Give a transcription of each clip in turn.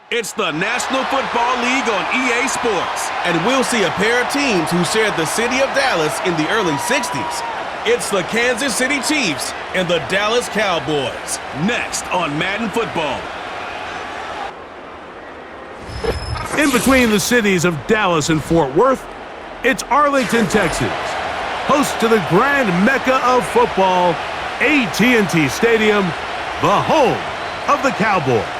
It's the National Football League on EA Sports, and we'll see a pair of teams who shared the city of Dallas in the early 60s. It's the Kansas City Chiefs and the Dallas Cowboys, next on Madden Football. In between the cities of Dallas and Fort Worth, it's Arlington, Texas, host to the grand mecca of football, AT&T Stadium, the home of the Cowboys.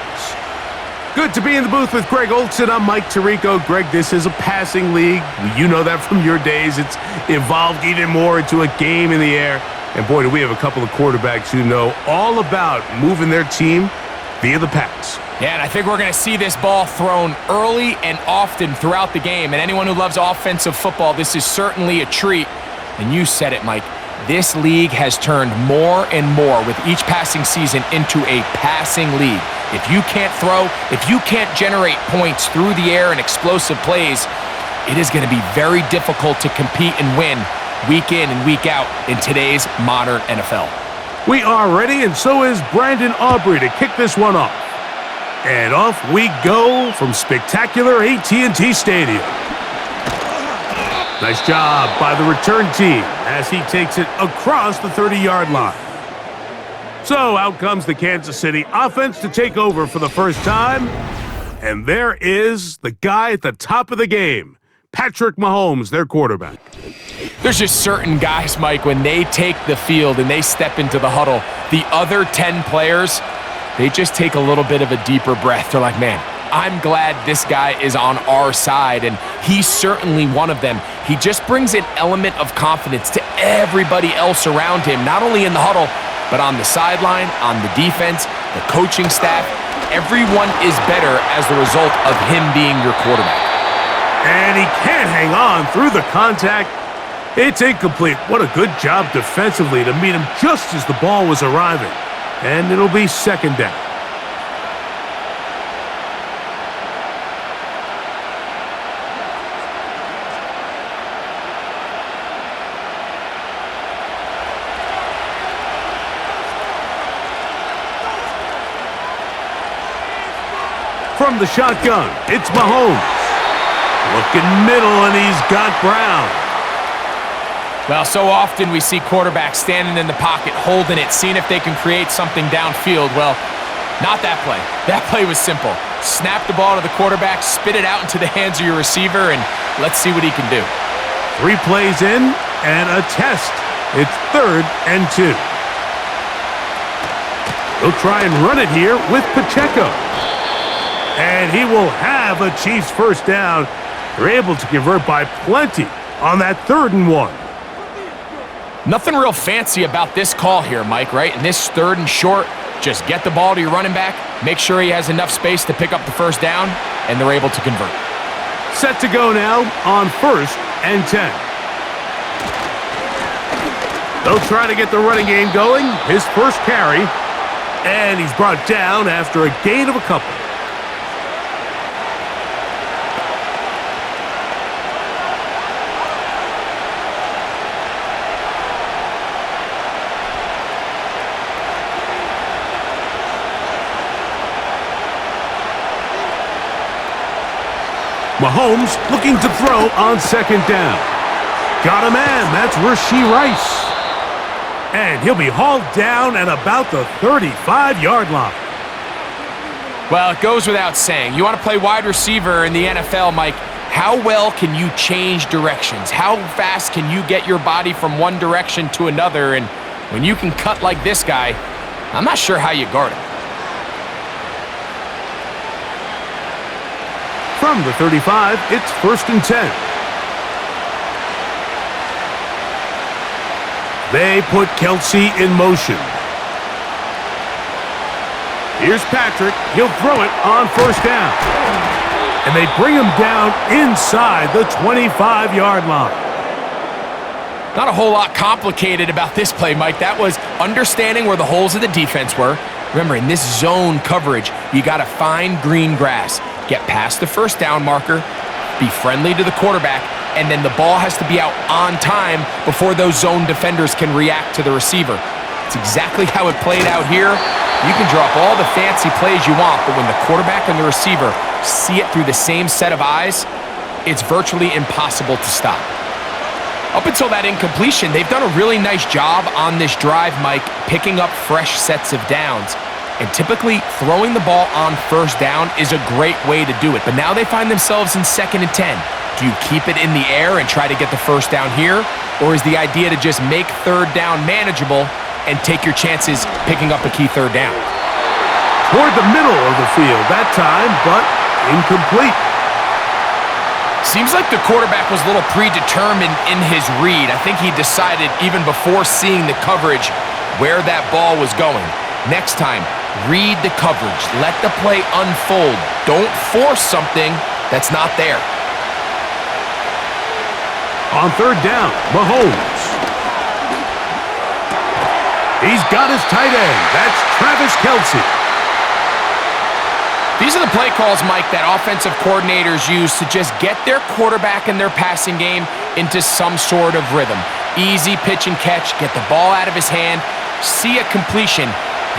Good to be in the booth with Greg Olson. I'm Mike Tirico. Greg, this is a passing league. You know that from your days. It's evolved even more into a game in the air. And boy, do we have a couple of quarterbacks who know all about moving their team via the pass. Yeah, and I think we're going to see this ball thrown early and often throughout the game. And anyone who loves offensive football, this is certainly a treat. And you said it, Mike. This league has turned more and more with each passing season into a passing league. If you can't throw, if you can't generate points through the air and explosive plays, it is going to be very difficult to compete and win week in and week out in today's modern NFL. We are ready, and so is Brandon Aubrey to kick this one off. And off we go from spectacular AT&T Stadium. Nice job by the return team as he takes it across the 30-yard line. So out comes the Kansas City offense to take over for the first time. And there is the guy at the top of the game, Patrick Mahomes, their quarterback. There's just certain guys, Mike, when they take the field and they step into the huddle, the other 10 players, they just take a little bit of a deeper breath. They're like, man, I'm glad this guy is on our side, and he's certainly one of them. He just brings an element of confidence to everybody else around him, not only in the huddle, but on the sideline, on the defense, the coaching staff. Everyone is better as the result of him being your quarterback. And he can't hang on through the contact. It's incomplete. What a good job defensively to meet him just as the ball was arriving. And it'll be second down. From the shotgun, it's Mahomes. Looking middle, and he's got Brown. Well, so often we see quarterbacks standing in the pocket, holding it, seeing if they can create something downfield. Well, not that play. That play was simple. Snap the ball to the quarterback, spit it out into the hands of your receiver, and let's see what he can do. 3 plays in, and a test. It's 3rd and 2. He'll try and run it here with Pacheco. And he will have a Chiefs first down. They're able to convert by plenty on that 3rd and 1. Nothing real fancy about this call here, Mike, right? In this 3rd and short, just get the ball to your running back, make sure he has enough space to pick up the first down, and they're able to convert. Set to go now on 1st and 10. They'll try to get the running game going. His first carry, and he's brought down after a gain of a couple. Mahomes looking to throw on 2nd down. Got a man. That's Rashee Rice. And he'll be hauled down at about the 35-yard line. Well, it goes without saying. You want to play wide receiver in the NFL, Mike. How well can you change directions? How fast can you get your body from one direction to another? And when you can cut like this guy, I'm not sure how you guard him. From the 35, it's 1st and 10. They put Kelsey in motion. Here's Patrick. He'll throw it on 1st down. And they bring him down inside the 25-yard line. Not a whole lot complicated about this play, Mike. That was understanding where the holes of the defense were. Remember, in this zone coverage, you got to find green grass. Get past the first down marker, be friendly to the quarterback, and then the ball has to be out on time before those zone defenders can react to the receiver. It's exactly how it played out here. You can draw up all the fancy plays you want, but when the quarterback and the receiver see it through the same set of eyes, it's virtually impossible to stop. Up until that incompletion, they've done a really nice job on this drive, Mike, picking up fresh sets of downs. And typically, throwing the ball on first down is a great way to do it. But now they find themselves in 2nd and 10. Do you keep it in the air and try to get the first down here? Or is the idea to just make 3rd down manageable and take your chances picking up a key 3rd down? Toward the middle of the field that time, but incomplete. Seems like the quarterback was a little predetermined in his read. I think he decided even before seeing the coverage where that ball was going. Next time, read the coverage. Let the play unfold. Don't force something that's not there. On 3rd down, Mahomes. He's got his tight end. That's Travis Kelce. These are the play calls, Mike, that offensive coordinators use to just get their quarterback and their passing game into some sort of rhythm. Easy pitch and catch, get the ball out of his hand, see a completion.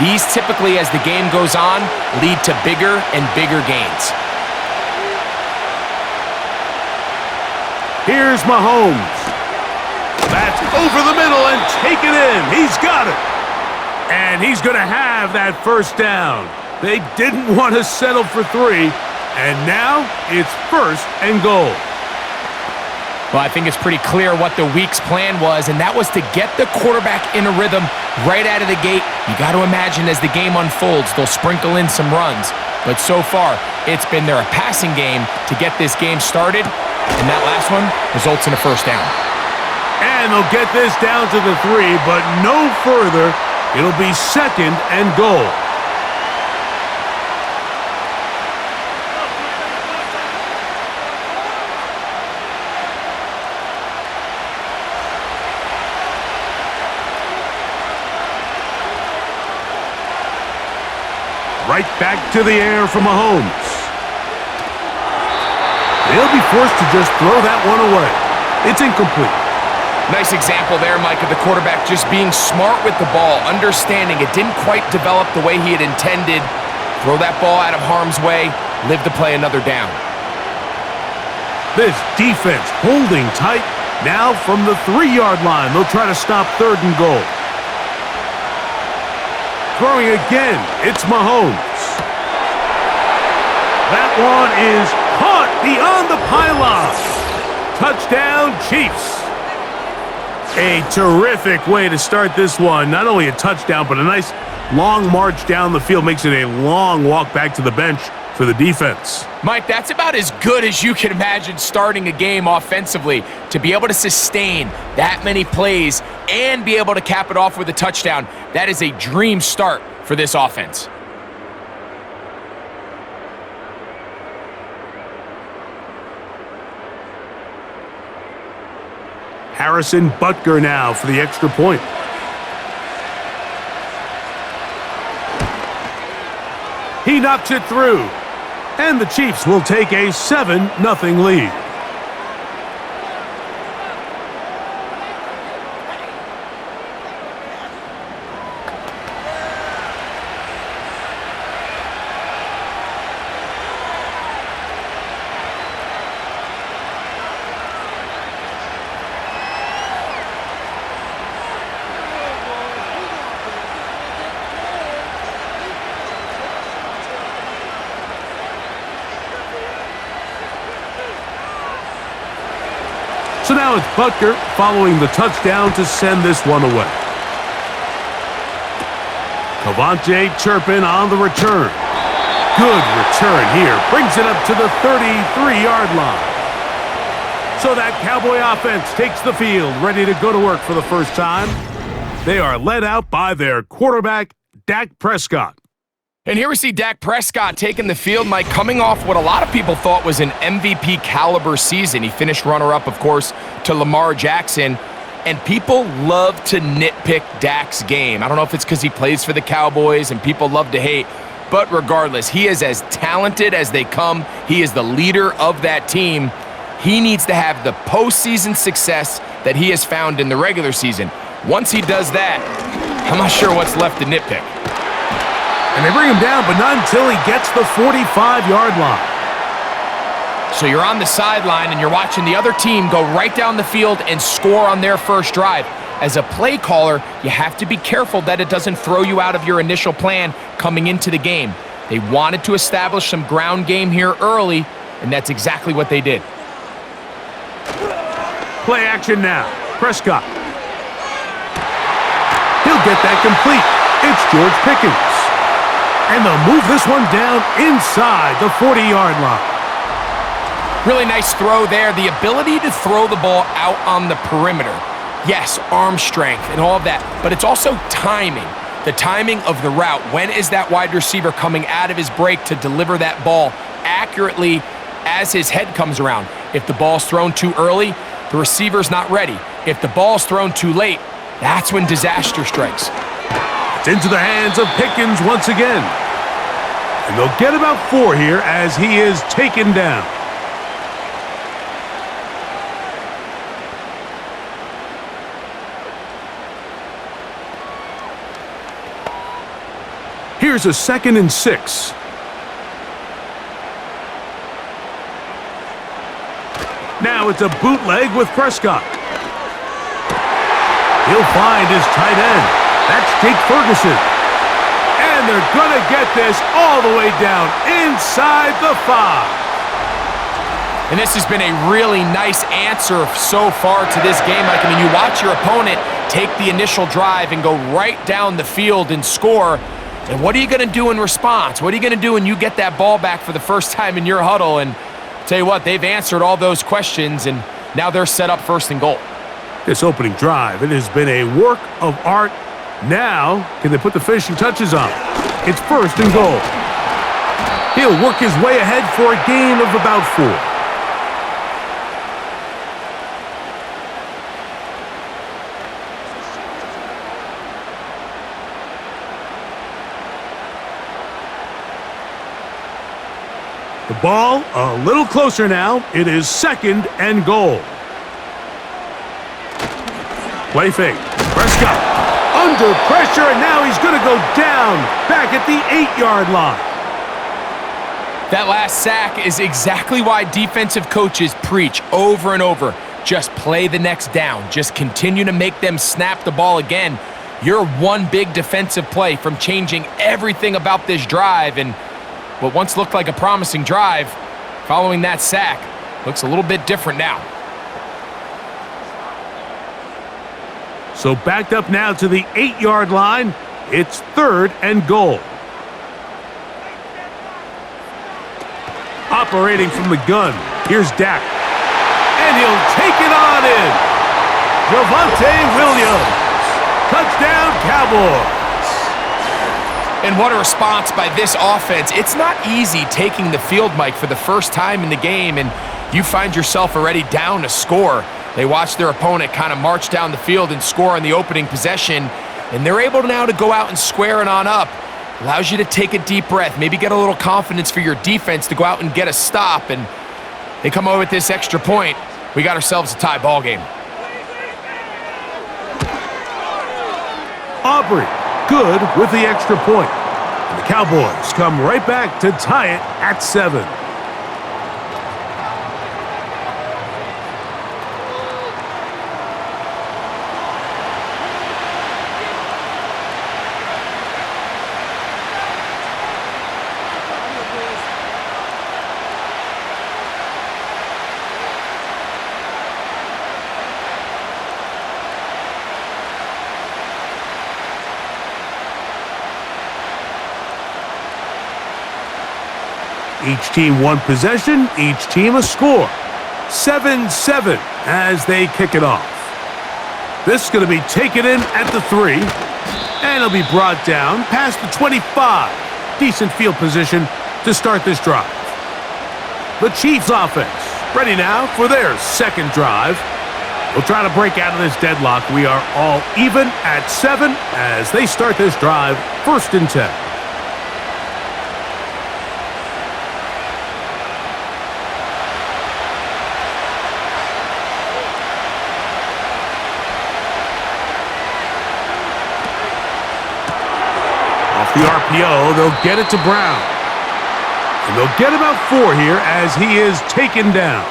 These typically, as the game goes on, lead to bigger and bigger gains. Here's Mahomes. That's over the middle and take it in. He's got it. And he's going to have that first down. They didn't want to settle for 3, and now it's 1st and goal. Well, I think it's pretty clear what the week's plan was, and that was to get the quarterback in a rhythm right out of the gate. You got to imagine as the game unfolds, they'll sprinkle in some runs. But so far, it's been their passing game to get this game started, and that last one results in a first down. And they'll get this down to the 3, but no further. It'll be 2nd and goal. Right back to the air for Mahomes. They'll be forced to just throw that one away. It's incomplete. Nice example there, Mike, of the quarterback just being smart with the ball, understanding it didn't quite develop the way he had intended. Throw that ball out of harm's way, live to play another down. This defense holding tight. Now from the 3-yard line, they'll try to stop 3rd and goal. Throwing again, it's Mahomes. That one is caught beyond the pylon. Touchdown, Chiefs. A terrific way to start this one. Not only a touchdown, but a nice long march down the field. Makes it a long walk back to the bench for the defense. Mike, that's about as good as you can imagine starting a game offensively. To be able to sustain that many plays and be able to cap it off with a touchdown, that is a dream start for this offense. Harrison Butker now for the extra point. He knocks it through. And the Chiefs will take a 7-0 lead. So now it's Butker following the touchdown to send this one away. Cavante Turpin on the return. Good return here. Brings it up to the 33-yard line. So that Cowboy offense takes the field, ready to go to work for the first time. They are led out by their quarterback, Dak Prescott. And here we see Dak Prescott taking the field, Mike, coming off what a lot of people thought was an MVP caliber season. He finished runner-up, of course, to Lamar Jackson. And people love to nitpick Dak's game. I don't know if it's because he plays for the Cowboys and people love to hate. But regardless, he is as talented as they come. He is the leader of that team. He needs to have the postseason success that he has found in the regular season. Once he does that, I'm not sure what's left to nitpick. And they bring him down, but not until he gets the 45-yard line. So you're on the sideline and you're watching the other team go right down the field and score on their first drive. As a play caller, you have to be careful that it doesn't throw you out of your initial plan coming into the game. They wanted to establish some ground game here early, and that's exactly what they did. Play action now. Prescott. He'll get that complete. It's George Pickens. And they'll move this one down inside the 40-yard line. Really nice throw there. The ability to throw the ball out on the perimeter. Yes, arm strength and all of that, but it's also timing. The timing of the route. When is that wide receiver coming out of his break to deliver that ball accurately as his head comes around? If the ball's thrown too early, the receiver's not ready. If the ball's thrown too late, that's when disaster strikes. It's into the hands of Pickens once again. And they'll get about 4 here as he is taken down. Here's a 2nd and 6. Now it's a bootleg with Prescott. He'll find his tight end. That's Jake Ferguson. And they're going to get this all the way down inside the 5. And this has been a really nice answer so far to this game. Like, I mean, you watch your opponent take the initial drive and go right down the field and score. And what are you going to do in response? What are you going to do when you get that ball back for the first time in your huddle? And tell you what, they've answered all those questions, and now they're set up 1st and goal. This opening drive, it has been a work of art. Now, can they put the finishing touches on? It's 1st and goal. He'll work his way ahead for a gain of about 4. The ball a little closer now. It is 2nd and goal. Play fake. Prescott under pressure, and now he's going to go down back at the 8-yard line. That last sack is exactly why defensive coaches preach over and over. Just play the next down. Just continue to make them snap the ball again. You're one big defensive play from changing everything about this drive, and what once looked like a promising drive, following that sack, looks a little bit different now. So backed up now to the 8-yard line. It's 3rd and goal. Operating from the gun, here's Dak. And he'll take it on in. Javonte Williams. Touchdown, Cowboys. And what a response by this offense. It's not easy taking the field, Mike, for the first time in the game, and you find yourself already down a score. They watch their opponent kind of march down the field and score on the opening possession, and they're able now to go out and square it on up. Allows you to take a deep breath, maybe get a little confidence for your defense to go out and get a stop, and they come over with this extra point. We got ourselves a tie ball game. Aubrey, good with the extra point. And the Cowboys come right back to tie it at 7. Each team one possession, each team a score. 7-7 as they kick it off. This is going to be taken in at the 3, and it'll be brought down past the 25. Decent field position to start this drive. The Chiefs offense ready now for their 2nd drive. We'll try to break out of this deadlock. We are all even at 7 as they start this drive, 1st and 10. Off the RPO, they'll get it to Brown. And they'll get about 4 here as he is taken down.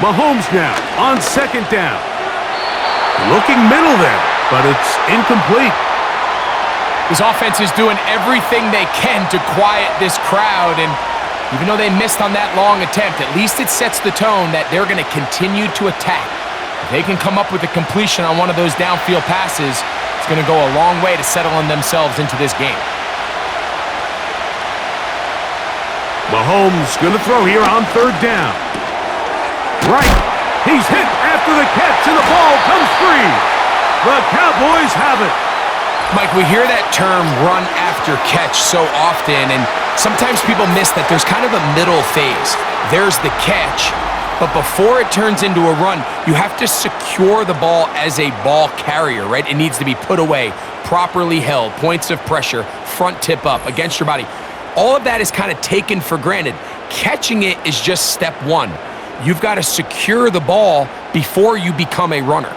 Mahomes now on second down. Looking middle there, but it's incomplete. This offense is doing everything they can to quiet this crowd, and even though they missed on that long attempt, at least it sets the tone that they're going to continue to attack. If they can come up with a completion on one of those downfield passes, it's going to go a long way to settling themselves into this game. Mahomes going to throw here on third down. Right. He's hit after the catch, and the ball comes free. The Cowboys have it. Mike, we hear that term run after catch so often, and sometimes people miss that there's kind of a middle phase. There's the catch, but before it turns into a run, you have to secure the ball as a ball carrier, right? It needs to be put away, properly held, points of pressure, front tip up against your body. All of that is kind of taken for granted. Catching it is just step one. You've got to secure the ball before you become a runner.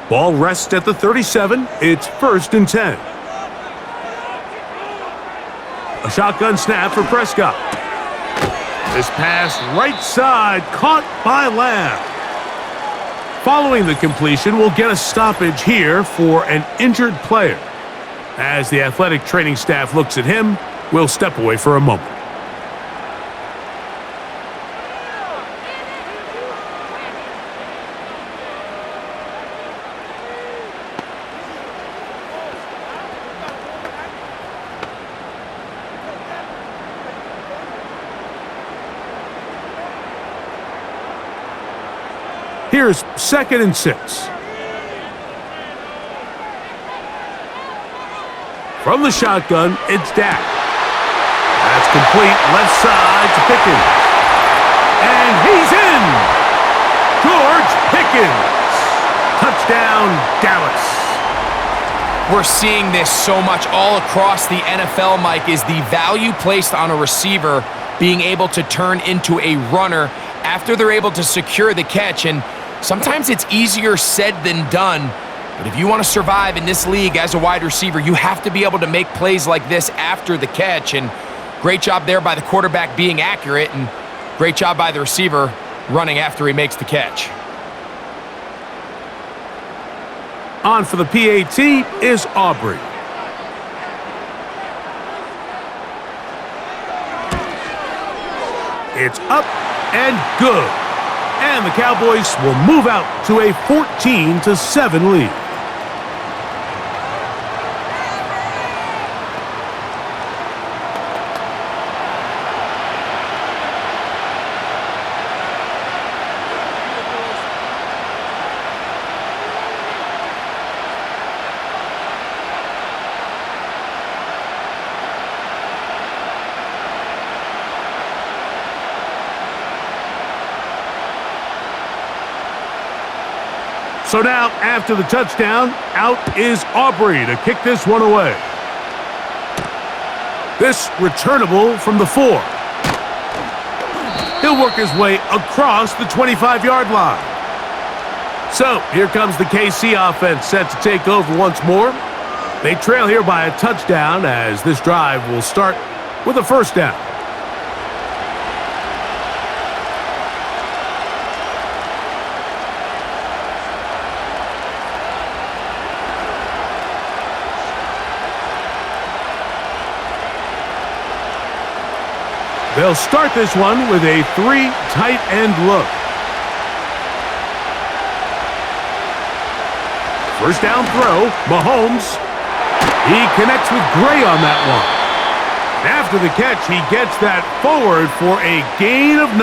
Ball rests at the 37. It's 1st and 10. A shotgun snap for Prescott. This pass right side caught by Lamb. Following the completion, we'll get a stoppage here for an injured player. As the athletic training staff looks at him, we'll step away for a moment. Here's 2nd and 6. From the shotgun, it's Dak. That's complete, left side to Pickens. And he's in! George Pickens. Touchdown, Dallas. We're seeing this so much all across the NFL, Mike, is the value placed on a receiver being able to turn into a runner after they're able to secure the catch. And sometimes it's easier said than done, but if you want to survive in this league as a wide receiver, you have to be able to make plays like this after the catch, and great job there by the quarterback being accurate, and great job by the receiver running after he makes the catch. On for the PAT is Aubrey. It's up and good. And the Cowboys will move out to a 14-7 lead. So now, after the touchdown, out is Aubrey to kick this one away. This returnable from the 4. He'll work his way across the 25-yard line. So, here comes the KC offense set to take over once more. They trail here by a touchdown as this drive will start with a 1st down. They'll start this one with a 3 tight end look. 1st down throw, Mahomes. He connects with Gray on that one. After the catch, he gets that forward for a gain of 9.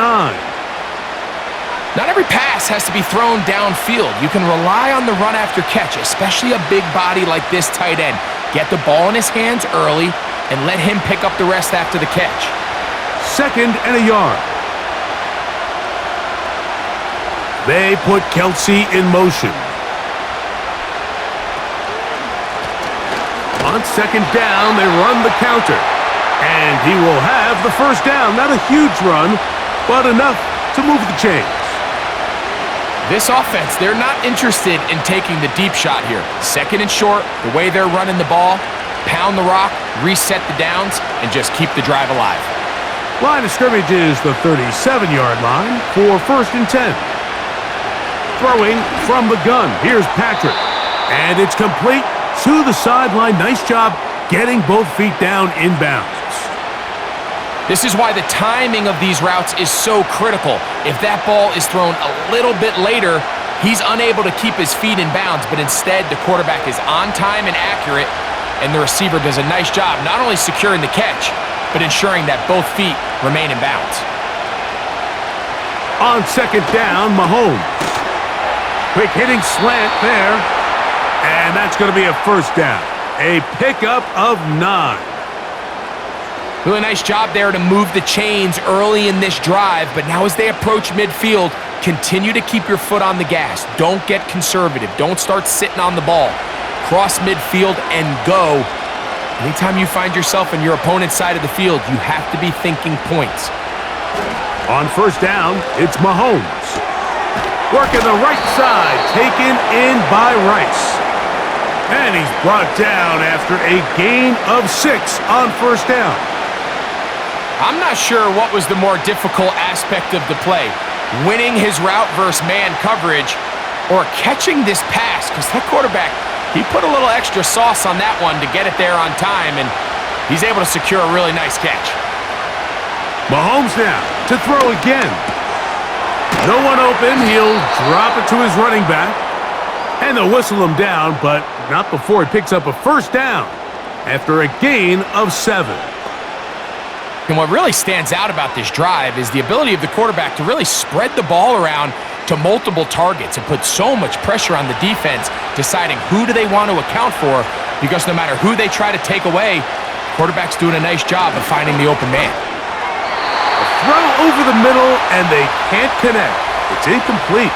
Not every pass has to be thrown downfield. You can rely on the run after catch, especially a big body like this tight end. Get the ball in his hands early and let him pick up the rest after the catch. 2nd and a yard. They put Kelsey in motion. On 2nd down, they run the counter. And he will have the 1st down. Not a huge run, but enough to move the chains. This offense, they're not interested in taking the deep shot here. 2nd and short, the way they're running the ball, pound the rock, reset the downs, and just keep the drive alive. Line of scrimmage is the 37-yard line for 1st and 10. Throwing from the gun, here's Patrick. And it's complete to the sideline. Nice job getting both feet down inbounds. This is why the timing of these routes is so critical. If that ball is thrown a little bit later, he's unable to keep his feet in bounds, but instead the quarterback is on time and accurate, and the receiver does a nice job not only securing the catch, but ensuring that both feet remain in bounds. On 2nd down, Mahomes. Quick hitting slant there, and that's going to be a 1st down. A pickup of 9. Really nice job there to move the chains early in this drive, but now as they approach midfield, continue to keep your foot on the gas. Don't get conservative. Don't start sitting on the ball. Cross midfield and go. Anytime you find yourself on your opponent's side of the field, you have to be thinking points. On 1st down, it's Mahomes. Working the right side, taken in by Rice. And he's brought down after a gain of 6 on 1st down. I'm not sure what was the more difficult aspect of the play, winning his route versus man coverage or catching this pass, because that quarterback, he put a little extra sauce on that one to get it there on time, and he's able to secure a really nice catch. Mahomes now to throw again. No one open. He'll drop it to his running back, and they'll whistle him down, but not before he picks up a 1st down after a gain of 7. And what really stands out about this drive is the ability of the quarterback to really spread the ball around to multiple targets and put so much pressure on the defense, deciding who do they want to account for, because no matter who they try to take away, the quarterback's doing a nice job of finding the open man. A throw over the middle, and they can't connect. It's incomplete.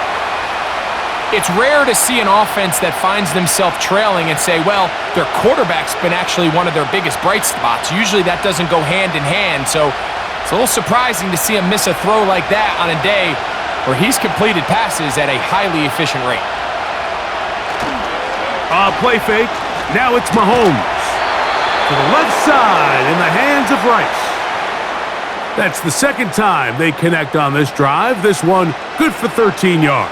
It's rare to see an offense that finds themselves trailing and say, well, their quarterback's been actually one of their biggest bright spots. Usually that doesn't go hand in hand, so it's a little surprising to see him miss a throw like that on a day where he's completed passes at a highly efficient rate. Play fake. Now it's Mahomes. To the left side in the hands of Rice. That's the 2nd time they connect on this drive. This one good for 13 yards.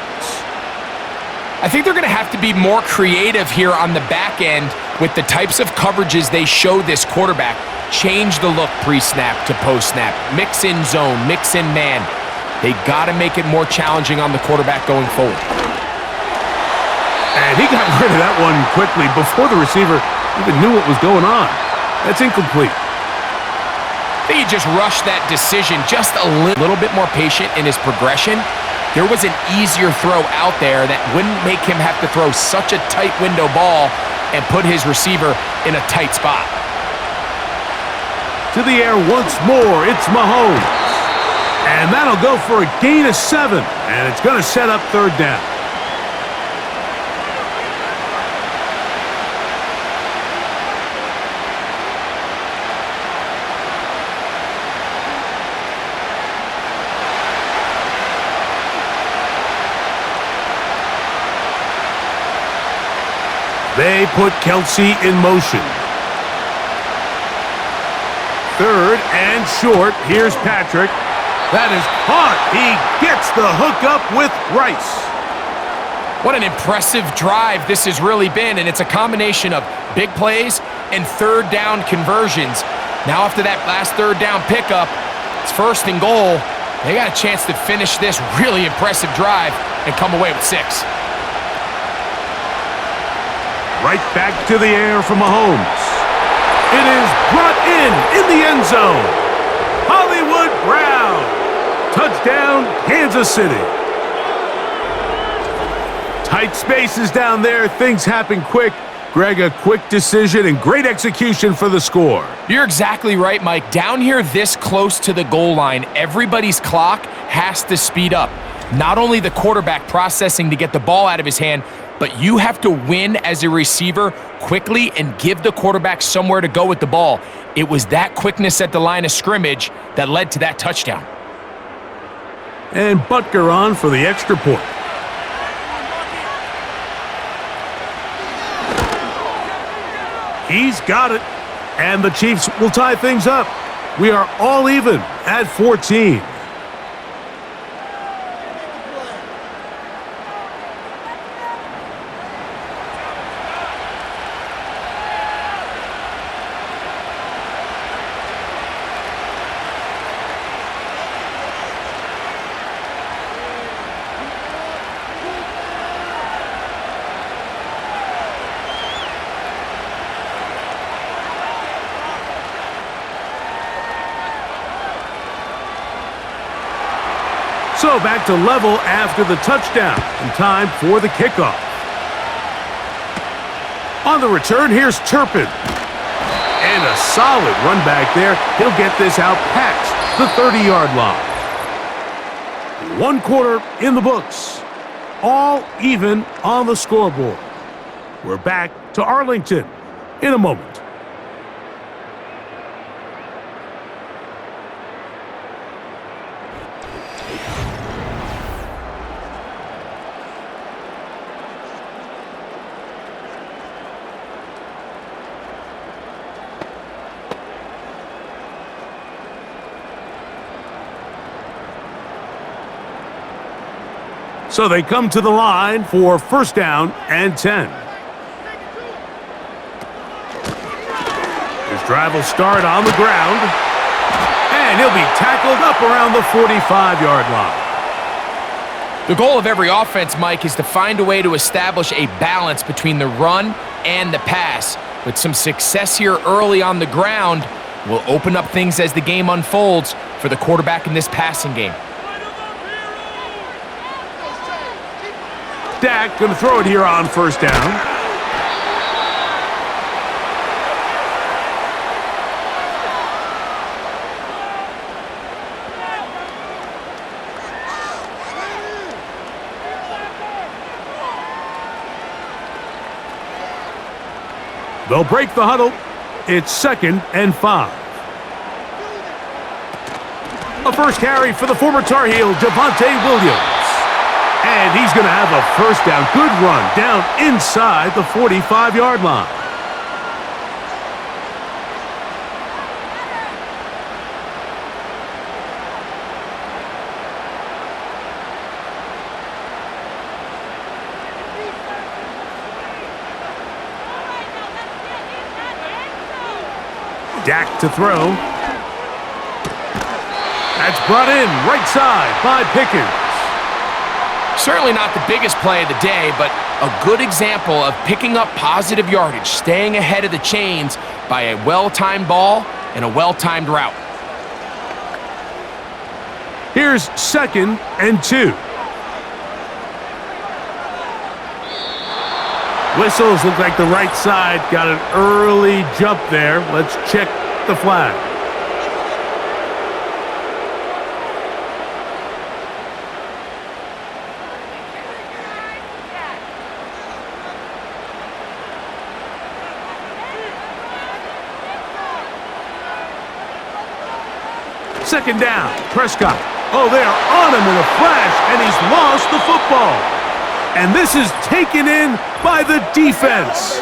I think they're going to have to be more creative here on the back end with the types of coverages they show this quarterback. Change the look pre-snap to post-snap. Mix in zone, mix in man. They got to make it more challenging on the quarterback going forward. And he got rid of that one quickly before the receiver even knew what was going on. That's incomplete. I think he just rushed that decision, just a little bit more patient in his progression. There was an easier throw out there that wouldn't make him have to throw such a tight window ball and put his receiver in a tight spot. To the air once more, it's Mahomes. And that'll go for a gain of 7, and it's going to set up 3rd down. They put Kelsey in motion. 3rd and short. Here's Patrick. That is caught. He gets the hookup with Rice. What an impressive drive this has really been, and it's a combination of big plays and 3rd down conversions. Now after that last 3rd down pickup, it's 1st and goal. They got a chance to finish this really impressive drive and come away with 6. Right back to the air for Mahomes. It is brought in the end zone. Hollywood Brown. Touchdown, Kansas City. Tight spaces down there. Things happen quick. Greg, a quick decision and great execution for the score. You're exactly right, Mike. Down here this close to the goal line, everybody's clock has to speed up. Not only the quarterback processing to get the ball out of his hand, but you have to win as a receiver quickly and give the quarterback somewhere to go with the ball. It was that quickness at the line of scrimmage that led to that touchdown. And Butker on for the extra point. He's got it. And the Chiefs will tie things up. We are all even at 14. So back to level after the touchdown, and time for the kickoff. On the return, here's Turpin. And a solid run back there. He'll get this out past the 30-yard line. 1 quarter in the books. All even on the scoreboard. We're back to Arlington in a moment. So they come to the line for first down and 10. His drive will start on the ground. And he'll be tackled up around the 45-yard line. The goal of every offense, Mike, is to find a way to establish a balance between the run and the pass. But some success here early on the ground will open up things as the game unfolds for the quarterback in this passing game. Dak going to throw it here on first down. They'll break the huddle. It's 2nd and 5. A first carry for the former Tar Heel, Javonte Williams. And he's going to have a first down. Good run down inside the 45-yard line. Dak to throw. That's brought in right side by Pickens. Certainly not the biggest play of the day, but a good example of picking up positive yardage, staying ahead of the chains by a well-timed ball and a well-timed route. Here's 2nd and 2. Whistles look like the right side got an early jump there. Let's check the flag. Second down, Prescott. Oh, they are on him in a flash, and he's lost the football. And this is taken in by the defense.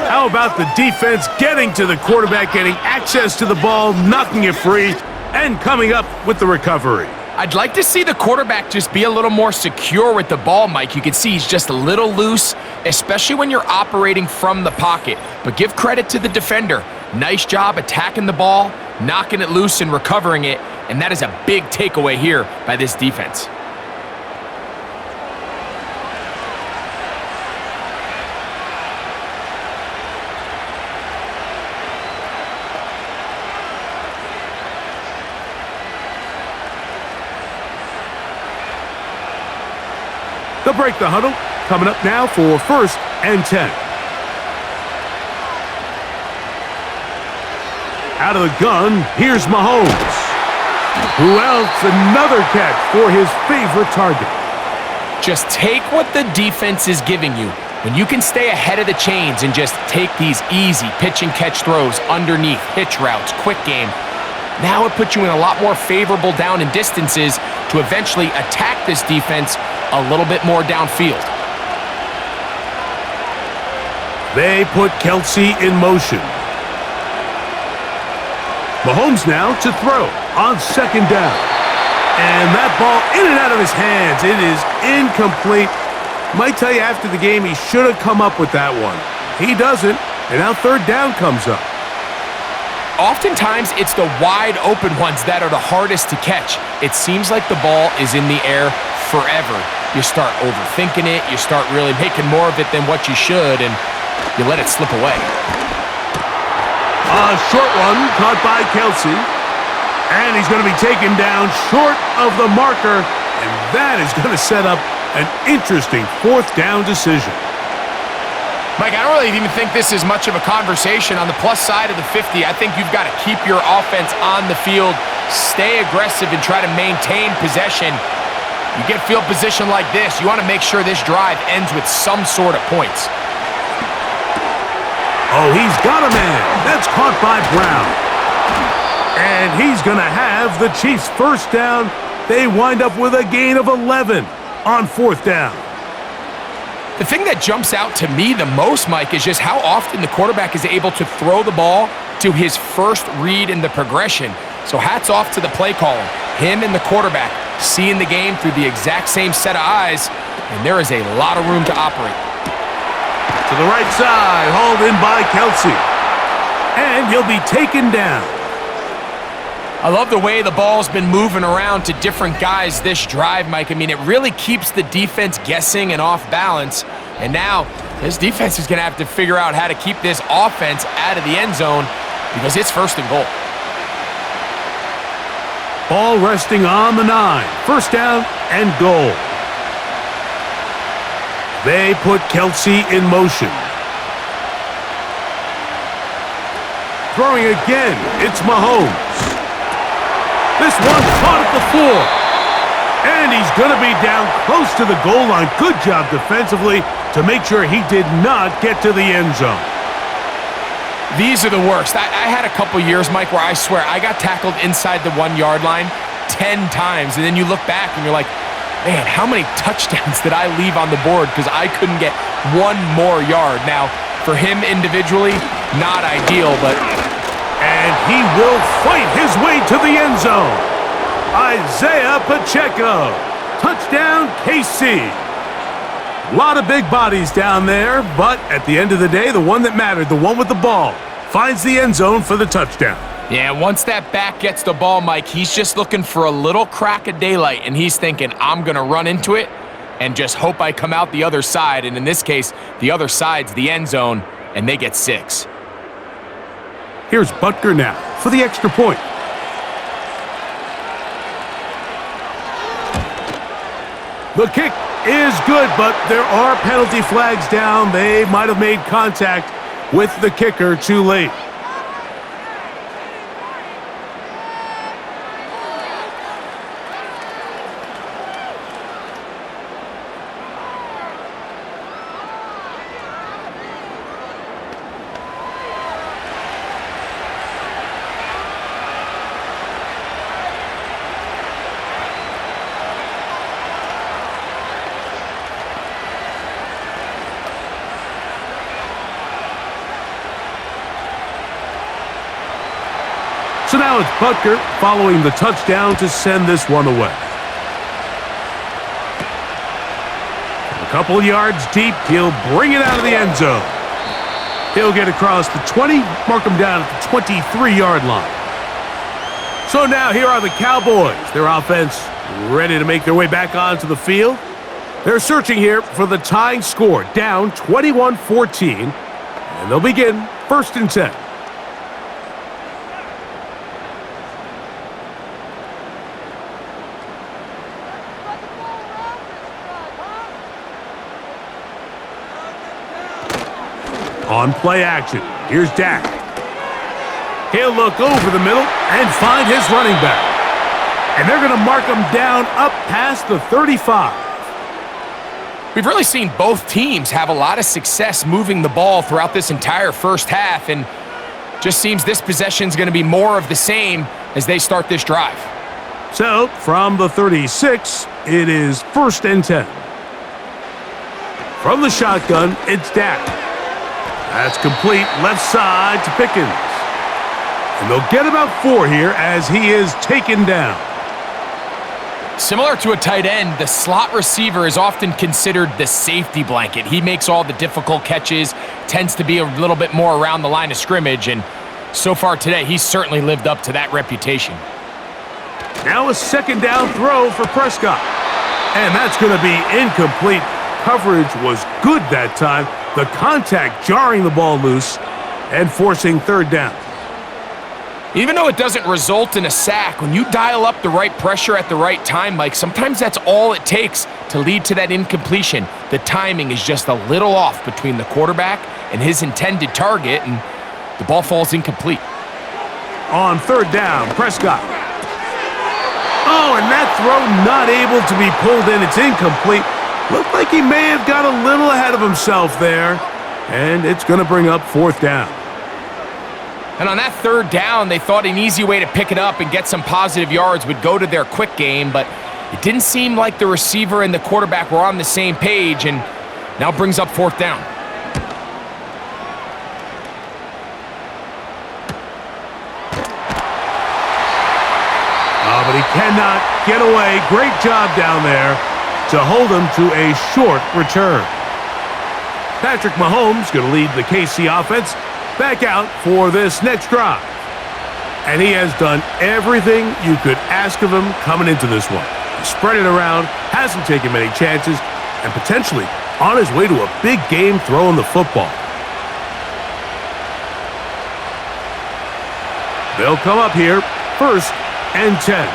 How about the defense getting to the quarterback, getting access to the ball, knocking it free, and coming up with the recovery? I'd like to see the quarterback just be a little more secure with the ball, Mike. You can see he's just a little loose, especially when you're operating from the pocket. But give credit to the defender. Nice job attacking the ball, knocking it loose and recovering it, and that is a big takeaway here by this defense. They'll break the huddle. Coming up now for 1st and 10. Out of the gun, here's Mahomes. Who else? Another catch for his favorite target. Just take what the defense is giving you. When you can stay ahead of the chains and just take these easy pitch and catch throws underneath, hitch routes, quick game, now it puts you in a lot more favorable down and distances to eventually attack this defense a little bit more downfield. They put Kelsey in motion. Mahomes now to throw on second down. And that ball in and out of his hands. It is incomplete. Might tell you after the game he should have come up with that one. He doesn't, and now third down comes up. Oftentimes, it's the wide open ones that are the hardest to catch. It seems like the ball is in the air forever. You start overthinking it. You start really making more of it than what you should, and you let it slip away. A short one caught by Kelsey. And he's going to be taken down short of the marker. And that is going to set up an interesting fourth down decision. Mike, I don't really even think this is much of a conversation. On the plus side of the 50, I think you've got to keep your offense on the field, stay aggressive, and try to maintain possession. You get field position like this, you want to make sure this drive ends with some sort of points. Oh, he's got a man. That's caught by Brown. And he's going to have the Chiefs first down. They wind up with a gain of 11 on fourth down. The thing that jumps out to me the most, Mike, is just how often the quarterback is able to throw the ball to his first read in the progression. So hats off to the play caller. Him and the quarterback seeing the game through the exact same set of eyes, and there is a lot of room to operate. To the right side, hauled in by Kelsey. And he'll be taken down. I love the way the ball's been moving around to different guys this drive, Mike. I mean, it really keeps the defense guessing and off balance. And now, this defense is going to have to figure out how to keep this offense out of the end zone because it's first and goal. Ball resting on the 9. First down and goal. They put Kelsey in motion. Throwing again, it's Mahomes. This one caught at the floor. And he's going to be down close to the goal line. Good job defensively to make sure he did not get to the end zone. These are the worst. I had a couple years, Mike, where I swear I got tackled inside the 1 yard line 10 times. And then you look back and you're like, man, how many touchdowns did I leave on the board because I couldn't get one more yard? Now, for him individually, not ideal, but... And he will fight his way to the end zone. Isaiah Pacheco. Touchdown, KC. A lot of big bodies down there, but at the end of the day, the one that mattered, the one with the ball, finds the end zone for the touchdown. Yeah, once that back gets the ball, Mike, he's just looking for a little crack of daylight, and he's thinking, I'm going to run into it and just hope I come out the other side. And in this case, the other side's the end zone, and they get 6. Here's Butker now for the extra point. The kick is good, but there are penalty flags down. They might have made contact with the kicker too late. So now it's Butker following the touchdown to send this one away. A couple yards deep, he'll bring it out of the end zone. He'll get across the 20, mark him down at the 23-yard line. So now here are the Cowboys. Their offense ready to make their way back onto the field. They're searching here for the tying score, down 21-14, and they'll begin 1st and 10. On play action, here's Dak. He'll look over the middle and find his running back. And they're going to mark him down up past the 35. We've really seen both teams have a lot of success moving the ball throughout this entire first half, and just seems this possession is going to be more of the same as they start this drive. So, from the 36, it is 1st and 10. From the shotgun, it's Dak. That's complete left side to Pickens. And they'll get about 4 here as he is taken down. Similar to a tight end, the slot receiver is often considered the safety blanket. He makes all the difficult catches, tends to be a little bit more around the line of scrimmage, and so far today, he's certainly lived up to that reputation. Now a 2nd down throw for Prescott. And that's going to be incomplete. Coverage was good that time. The contact jarring the ball loose and forcing 3rd down. Even though it doesn't result in a sack, when you dial up the right pressure at the right time, Mike, sometimes that's all it takes to lead to that incompletion. The timing is just a little off between the quarterback and his intended target, and the ball falls incomplete. On 3rd down, Prescott. Oh, and that throw not able to be pulled in. It's incomplete. Looked like he may have got a little ahead of himself there, and it's going to bring up 4th down. And on that 3rd down, they thought an easy way to pick it up and get some positive yards would go to their quick game, but it didn't seem like the receiver and the quarterback were on the same page, and now brings up 4th down. Oh, but he cannot get away. Great job down there to hold him to a short return. Patrick Mahomes going to lead the KC offense back out for this next drive. And he has done everything you could ask of him coming into this one. He spread it around, hasn't taken many chances, and potentially on his way to a big game throwing the football. They'll come up here, 1st and 10.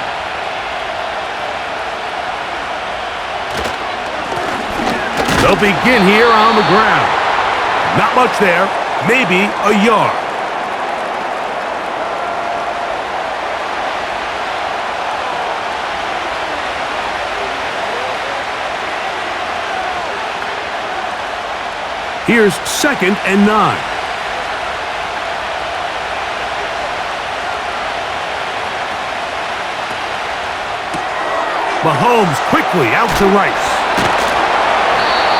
They'll begin here on the ground. Not much there. Maybe a yard. Here's 2nd and 9. Mahomes quickly out to Rice.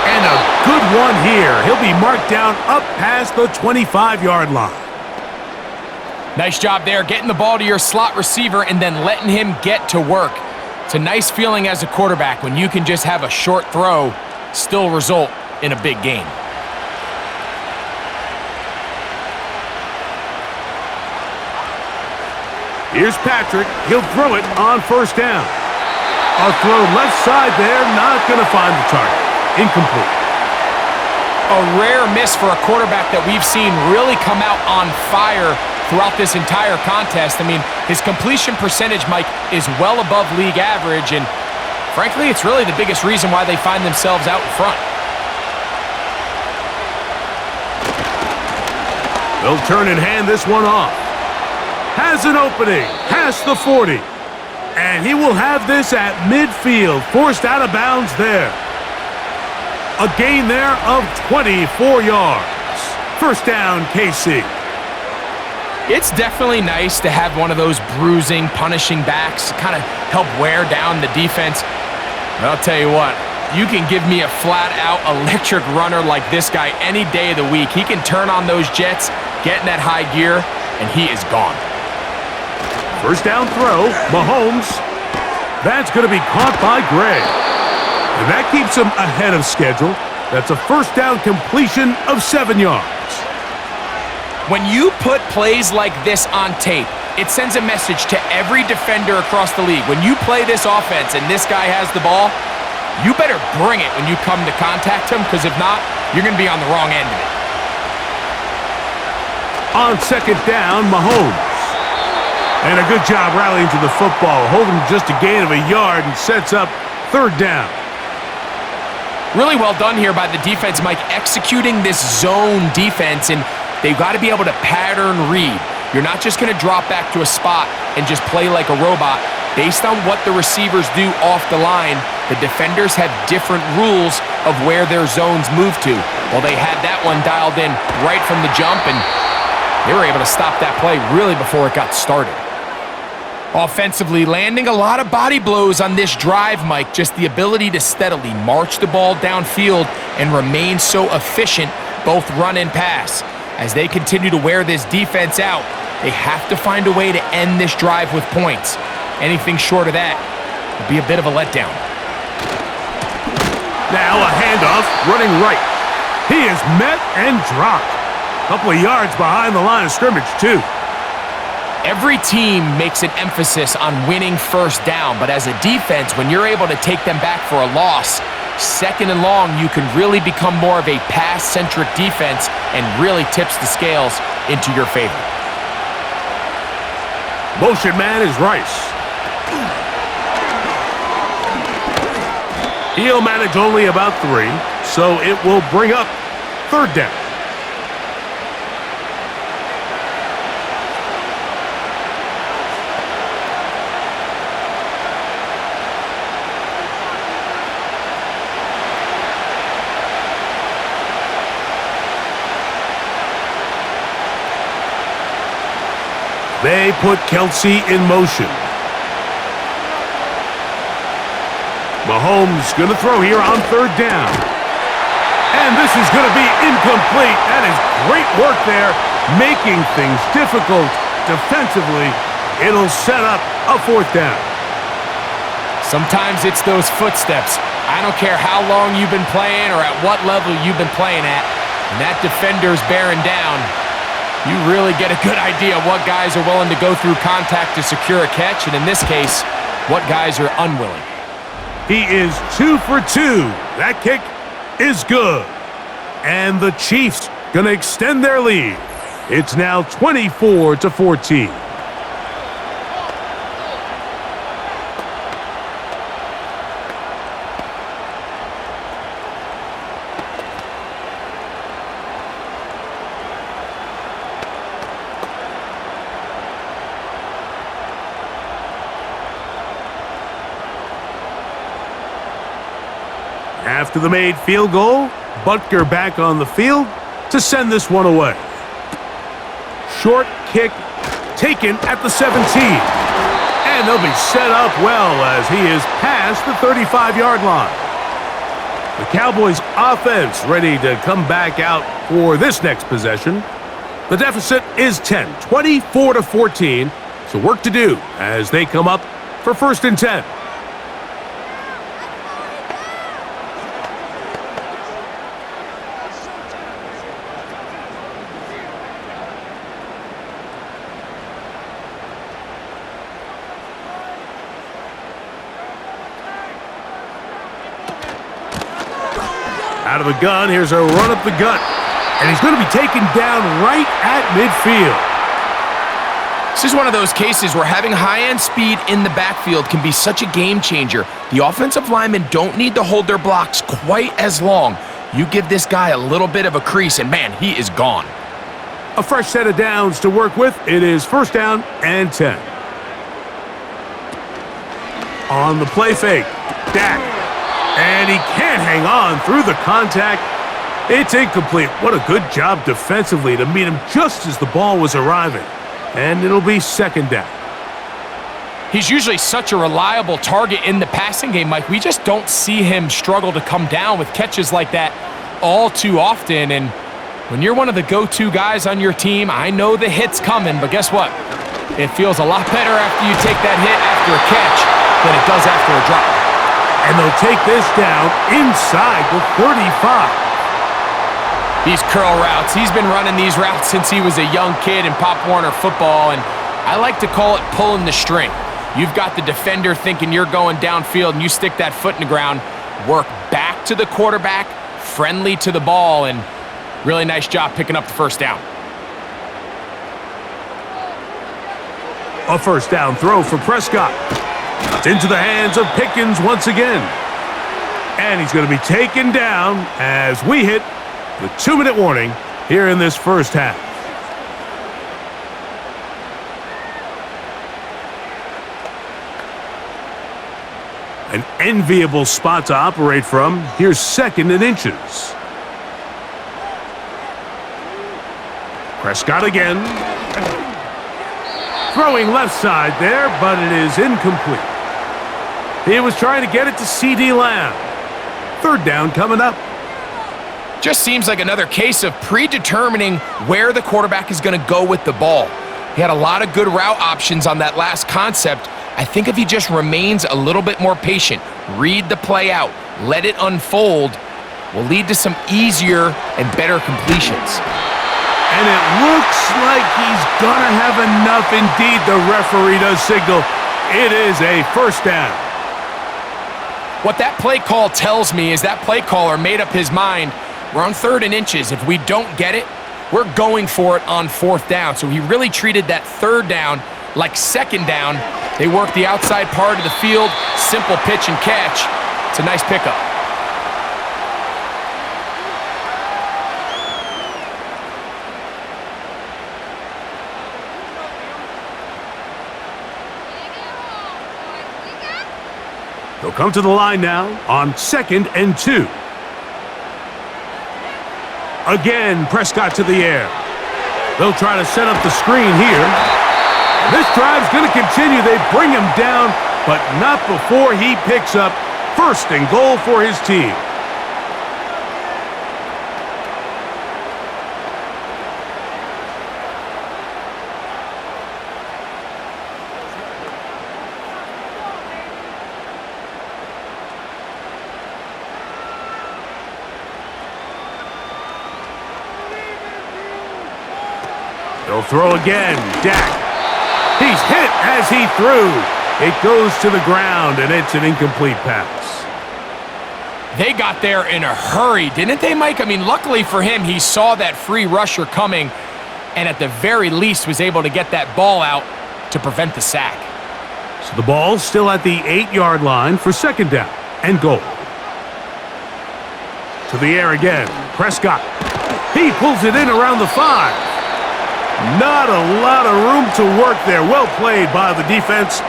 And a good one here. He'll be marked down up past the 25-yard line. Nice job there, getting the ball to your slot receiver and then letting him get to work. It's a nice feeling as a quarterback when you can just have a short throw still result in a big game. Here's Patrick. He'll throw it on 1st down. A throw left side there, not going to find the target. Incomplete. A rare miss for a quarterback that we've seen really come out on fire throughout this entire contest. I mean, his completion percentage, Mike, is well above league average, and frankly, it's really the biggest reason why they find themselves out in front. They'll turn and hand this one off. Has an opening, past the 40. And he will have this at midfield, forced out of bounds there. A gain there of 24 yards. 1st down, KC. It's definitely nice to have one of those bruising, punishing backs kind of help wear down the defense. But I'll tell you what, you can give me a flat-out electric runner like this guy any day of the week. He can turn on those jets, get in that high gear, and he is gone. 1st down throw, Mahomes. That's going to be caught by Gray. And that keeps him ahead of schedule. That's a 1st down completion of 7 yards. When you put plays like this on tape, it sends a message to every defender across the league. When you play this offense and this guy has the ball, you better bring it when you come to contact him, because if not, you're going to be on the wrong end of it. On 2nd down, Mahomes. And a good job rallying to the football, holding just a gain of a yard and sets up 3rd down. Really well done here by the defense, Mike, executing this zone defense, and they've got to be able to pattern read. You're not just going to drop back to a spot and just play like a robot. Based on what the receivers do off the line, the defenders have different rules of where their zones move to. Well, they had that one dialed in right from the jump, and they were able to stop that play really before it got started. Offensively, landing a lot of body blows on this drive, Mike. Just the ability to steadily march the ball downfield and remain so efficient, both run and pass. As they continue to wear this defense out, they have to find a way to end this drive with points. Anything short of that would be a bit of a letdown. Now a handoff, running right. He is met and dropped. A couple of yards behind the line of scrimmage, too. Every team makes an emphasis on winning first down, but as a defense, when you're able to take them back for a loss, second and long, you can really become more of a pass-centric defense and really tips the scales into your favor. Motion man is Rice. He'll manage only about 3, so it will bring up third down. They put Kelsey in motion. Mahomes going to throw here on third down. And this is going to be incomplete. That is great work there, making things difficult defensively. It'll set up a fourth down. Sometimes it's those footsteps. I don't care how long you've been playing or at what level you've been playing at. When that defender's bearing down, you really get a good idea of what guys are willing to go through contact to secure a catch, and in this case, what guys are unwilling. He is 2 for 2. That kick is good. And the Chiefs going to extend their lead. It's now 24-14. After the made field goal, Butker back on the field to send this one away. Short kick taken at the 17. And they'll be set up well as he is past the 35-yard line. The Cowboys offense ready to come back out for this next possession. The deficit is 10, 24-14. So work to do as they come up for 1st and 10. Out of the gun, here's a run up the gut. And he's going to be taken down right at midfield. This is one of those cases where having high-end speed in the backfield can be such a game changer. The offensive linemen don't need to hold their blocks quite as long. You give this guy a little bit of a crease, and man, he is gone. A fresh set of downs to work with. It is 1st down and 10. On the play fake, Dak. And he can't hang on through the contact. It's incomplete. What a good job defensively to meet him just as the ball was arriving. And it'll be 2nd down. He's usually such a reliable target in the passing game, Mike. We just don't see him struggle to come down with catches like that all too often. And when you're one of the go-to guys on your team, I know the hit's coming, but guess what? It feels a lot better after you take that hit after a catch than it does after a drop. And they'll take this down inside the 35. These curl routes, he's been running these routes since he was a young kid in Pop Warner football, and I like to call it pulling the string. You've got the defender thinking you're going downfield, and you stick that foot in the ground, work back to the quarterback, friendly to the ball, and really nice job picking up the 1st down. A 1st down throw for Prescott. It's into the hands of Pickens once again. And he's going to be taken down as we hit the 2-minute warning here in this 1st half. An enviable spot to operate from. Here's 2nd and inches. Prescott again. Throwing left side there, but it is incomplete. He was trying to get it to C.D. Lamb. 3rd down coming up. Just seems like another case of predetermining where the quarterback is going to go with the ball. He had a lot of good route options on that last concept. I think if he just remains a little bit more patient, read the play out, let it unfold, will lead to some easier and better completions. And it looks like he's gonna have enough. Indeed, the referee does signal. It is a 1st down. What that play call tells me is that play caller made up his mind. We're on 3rd and inches. If we don't get it, we're going for it on 4th down. So he really treated that 3rd down like 2nd down. They work the outside part of the field, simple pitch and catch. It's a nice pickup. They'll come to the line now on 2nd and 2. Again, Prescott to the air. They'll try to set up the screen here. This drive's going to continue. They bring him down, but not before he picks up 1st and goal for his team. They'll throw again. Dak. He's hit as he threw. It goes to the ground, and it's an incomplete pass. They got there in a hurry, didn't they, Mike? I mean, luckily for him, he saw that free rusher coming and at the very least was able to get that ball out to prevent the sack. So the ball's still at the 8-yard line for 2nd down and goal. To the air again. Prescott. He pulls it in around the 5. Not a lot of room to work there. Well played by the defense.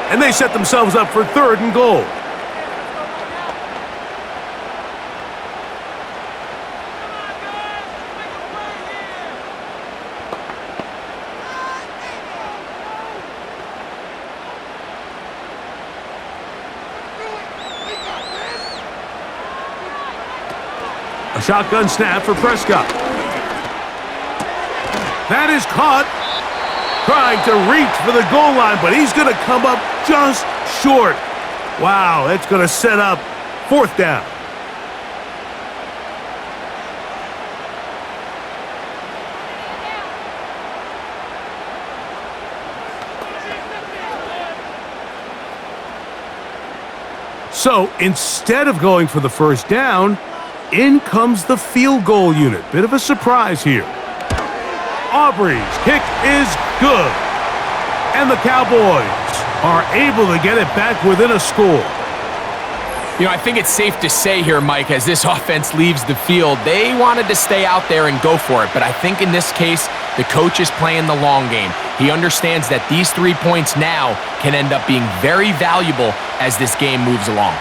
And they set themselves up for 3rd and goal. A shotgun snap for Prescott. That is caught. Trying to reach for the goal line, but he's going to come up just short. Wow, that's going to set up 4th down. So instead of going for the 1st down, in comes the field goal unit. Bit of a surprise here. Aubrey's kick is good. And the Cowboys are able to get it back within a score. You know, I think it's safe to say here, Mike, as this offense leaves the field, they wanted to stay out there and go for it. But I think in this case, the coach is playing the long game. He understands that these 3 points now can end up being very valuable as this game moves along.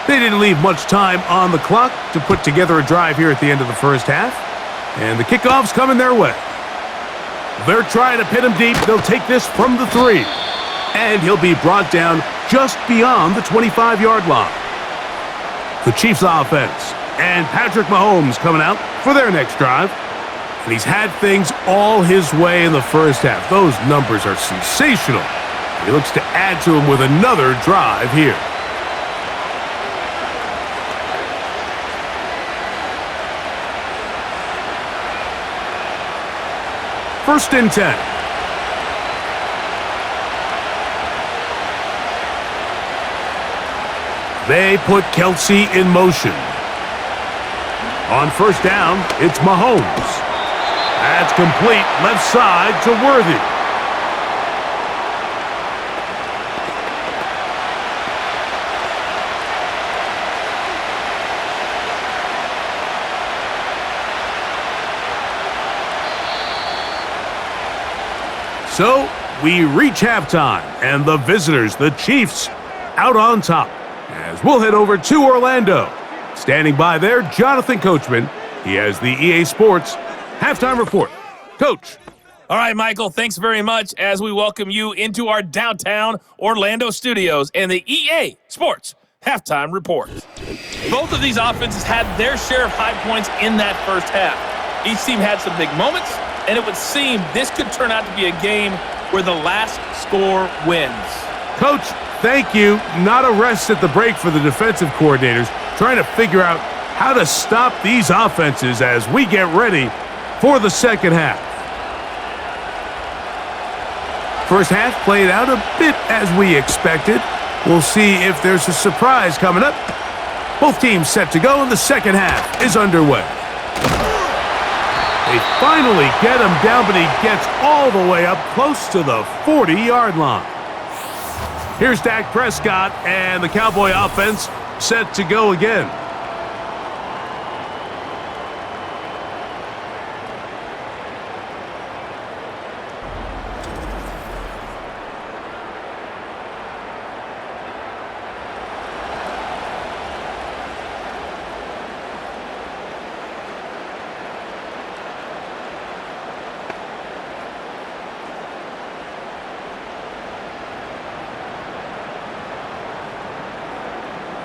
They didn't leave much time on the clock to put together a drive here at the end of the 1st half. And the kickoff's coming their way. They're trying to pin him deep. They'll take this from the 3. And he'll be brought down just beyond the 25-yard line. The Chiefs offense and Patrick Mahomes coming out for their next drive. And he's had things all his way in the 1st half. Those numbers are sensational. He looks to add to them with another drive here. First and 10. They put Kelsey in motion. On 1st down, it's Mahomes. That's complete left side to Worthy. So we reach halftime, and the visitors, the Chiefs, out on top. As we'll head over to Orlando. Standing by there, Jonathan Coachman. He has the EA Sports halftime report. Coach. All right, Michael, thanks very much as we welcome you into our downtown Orlando studios and the EA Sports halftime report. Both of these offenses had their share of high points in that first half. Each team had some big moments, and it would seem this could turn out to be a game where the last score wins. Coach, thank you. Not a rest at the break for the defensive coordinators, trying to figure out how to stop these offenses as we get ready for the second half. First half played out a bit as we expected. We'll see if there's a surprise coming up. Both teams set to go, and the second half is underway. They finally get him down, but he gets all the way up close to the 40-yard line. Here's Dak Prescott, and the Cowboy offense set to go again.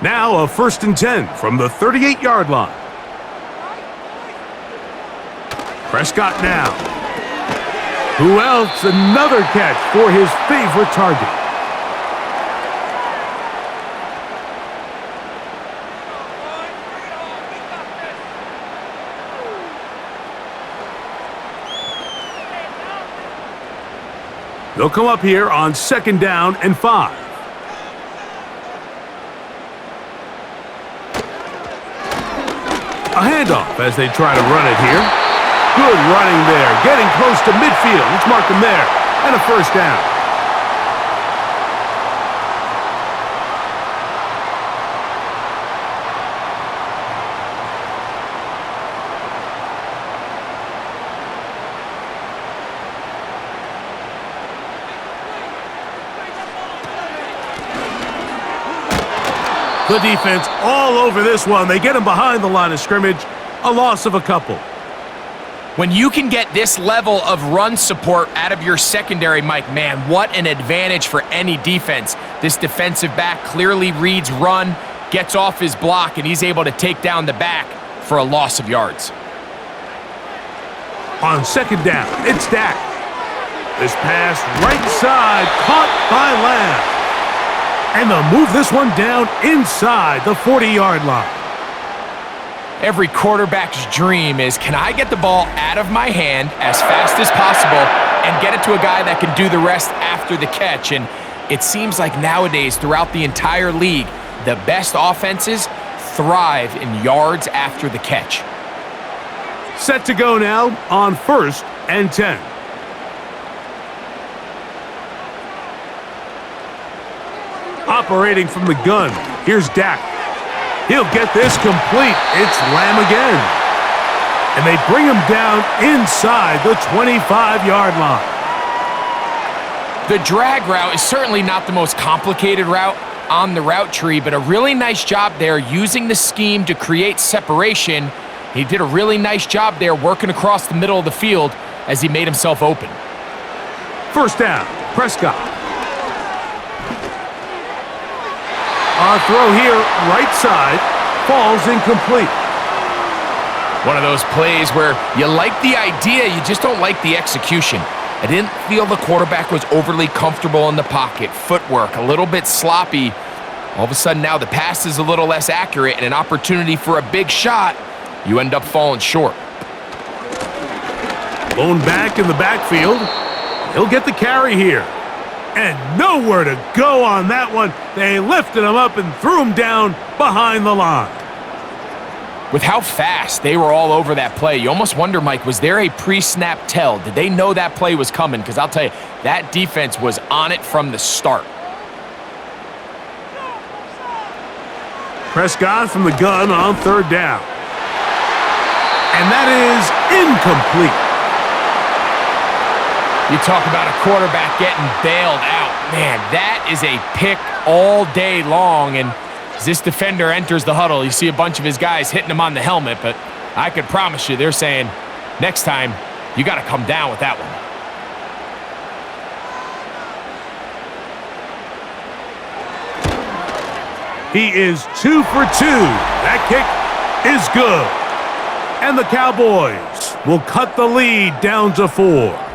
Now a 1st and 10 from the 38-yard line. Prescott now. Who else? Another catch for his favorite target. They'll come up here on 2nd down and 5. A handoff as they try to run it here. Good running there. Getting close to midfield. Let's mark them there. And a 1st down. The defense all over this one. They get him behind the line of scrimmage. A loss of a couple. When you can get this level of run support out of your secondary, Mike, man, what an advantage for any defense. This defensive back clearly reads run, gets off his block, and he's able to take down the back for a loss of yards. On 2nd down, it's Dak. This pass right side, caught by Lamb. And they'll move this one down inside the 40-yard line. Every quarterback's dream is, can I get the ball out of my hand as fast as possible and get it to a guy that can do the rest after the catch? And it seems like nowadays, throughout the entire league, the best offenses thrive in yards after the catch. Set to go now on 1st and 10. Operating from the gun, here's Dak. He'll get this complete. It's Lamb again. And they bring him down inside the 25-yard line. The drag route is certainly not the most complicated route on the route tree, but a really nice job there using the scheme to create separation. He did a really nice job there working across the middle of the field as he made himself open. 1st down, Prescott. Our throw here, right side, falls incomplete. One of those plays where you like the idea, you just don't like the execution. I didn't feel the quarterback was overly comfortable in the pocket. Footwork, a little bit sloppy. All of a sudden now the pass is a little less accurate and an opportunity for a big shot. You end up falling short. Blown back in the backfield. He'll get the carry here. And nowhere to go on that one. They lifted him up and threw him down behind the line. With how fast they were all over that play, you almost wonder, Mike, was there a pre-snap tell? Did they know that play was coming? Because I'll tell you, that defense was on it from the start. Prescott from the gun on 3rd down. And that is incomplete. You talk about a quarterback getting bailed out. Man, that is a pick all day long. And as this defender enters the huddle, you see a bunch of his guys hitting him on the helmet. But I could promise you, they're saying, next time, you got to come down with that one. He is 2 for 2. That kick is good. And the Cowboys will cut the lead down to 4.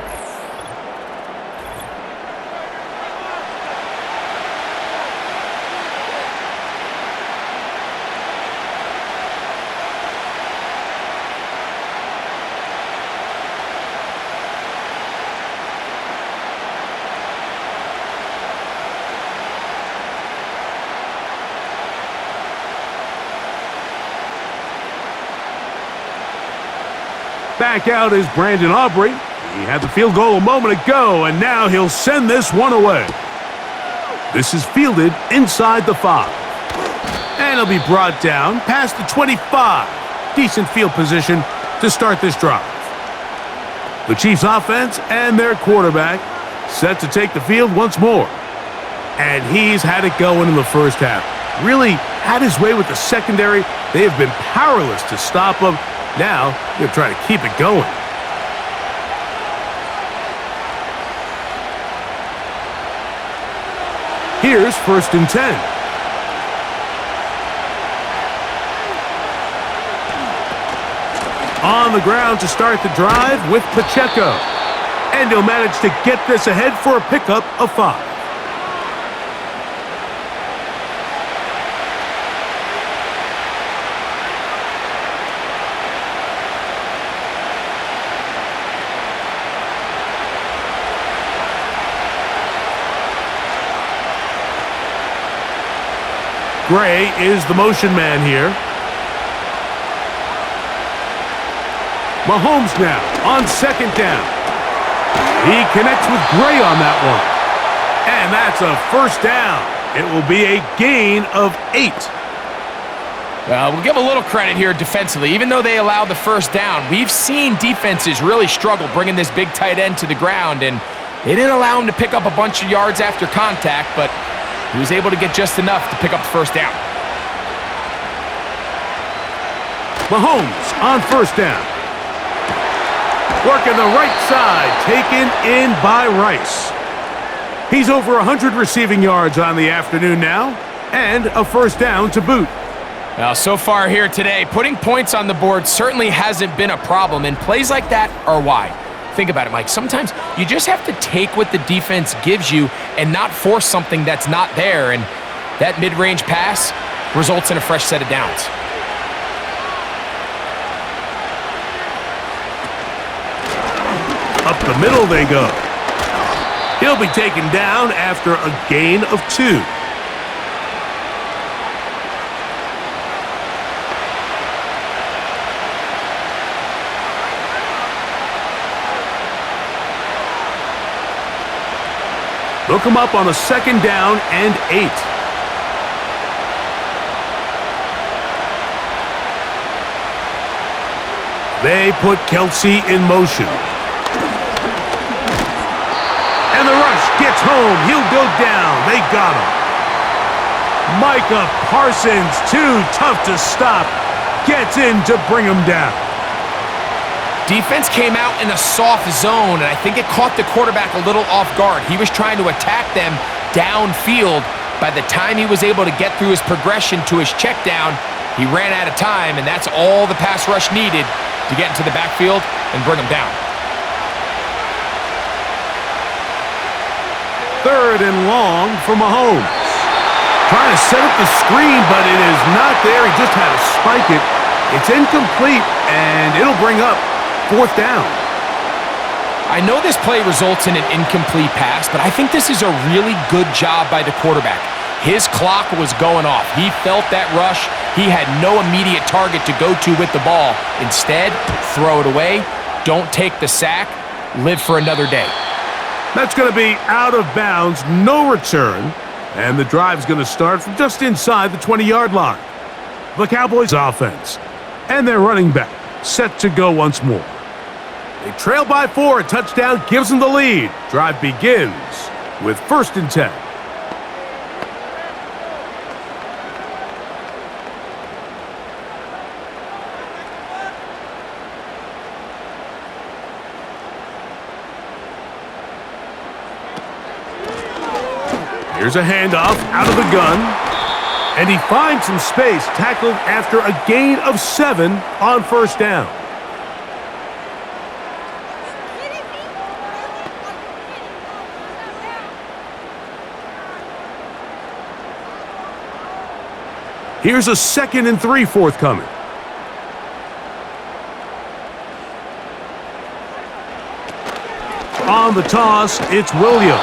Back out is Brandon Aubrey. He had the field goal a moment ago, and now he'll send this one away. This is fielded inside the 5. And he'll be brought down past the 25. Decent field position to start this drive. The Chiefs offense and their quarterback set to take the field once more. And he's had it going in the first half. Really had his way with the secondary. They have been powerless to stop him. Now, he'll try to keep it going. Here's 1st and 10. On the ground to start the drive with Pacheco. And he'll manage to get this ahead for a pickup of 5. Gray is the motion man here. Mahomes now on 2nd down. He connects with Gray on that one. And that's a 1st down. It will be a gain of 8. We'll give a little credit here defensively. Even though they allowed the 1st down, we've seen defenses really struggle bringing this big tight end to the ground, and they didn't allow him to pick up a bunch of yards after contact, but he was able to get just enough to pick up the 1st down. Mahomes on 1st down. Working the right side, taken in by Rice. He's over 100 receiving yards on the afternoon now, and a 1st down to boot. Now, so far here today, putting points on the board certainly hasn't been a problem, and plays like that are why. Think about it, Mike. Sometimes you just have to take what the defense gives you and not force something that's not there, and that mid-range pass results in a fresh set of downs. Up the middle they go. He'll be taken down after a gain of 2. They'll come up on a 2nd down and 8. They put Kelsey in motion. And the rush gets home. He'll go down. They got him. Micah Parsons, too tough to stop, gets in to bring him down. Defense came out in a soft zone, and I think it caught the quarterback a little off guard. He was trying to attack them downfield. By the time he was able to get through his progression to his check down, he ran out of time, and that's all the pass rush needed to get into the backfield and bring him down. 3rd and long for Mahomes. Trying to set up the screen, but it is not there. He just had to spike it. It's incomplete, and it'll bring up 4th down. I know this play results in an incomplete pass, but I think this is a really good job by the quarterback. His clock was going off. He felt that rush. He had no immediate target to go to with the ball. Instead, throw it away. Don't take the sack. Live for another day. That's going to be out of bounds, no return, and the drive's going to start from just inside the 20-yard line. The Cowboys offense and their running back set to go once more. They trail by 4. A touchdown gives them the lead. Drive begins with 1st and 10. Here's a handoff out of the gun. And he finds some space, tackled after a gain of 7 on 1st down. Here's a 2nd and 3 forthcoming. On the toss, it's Williams.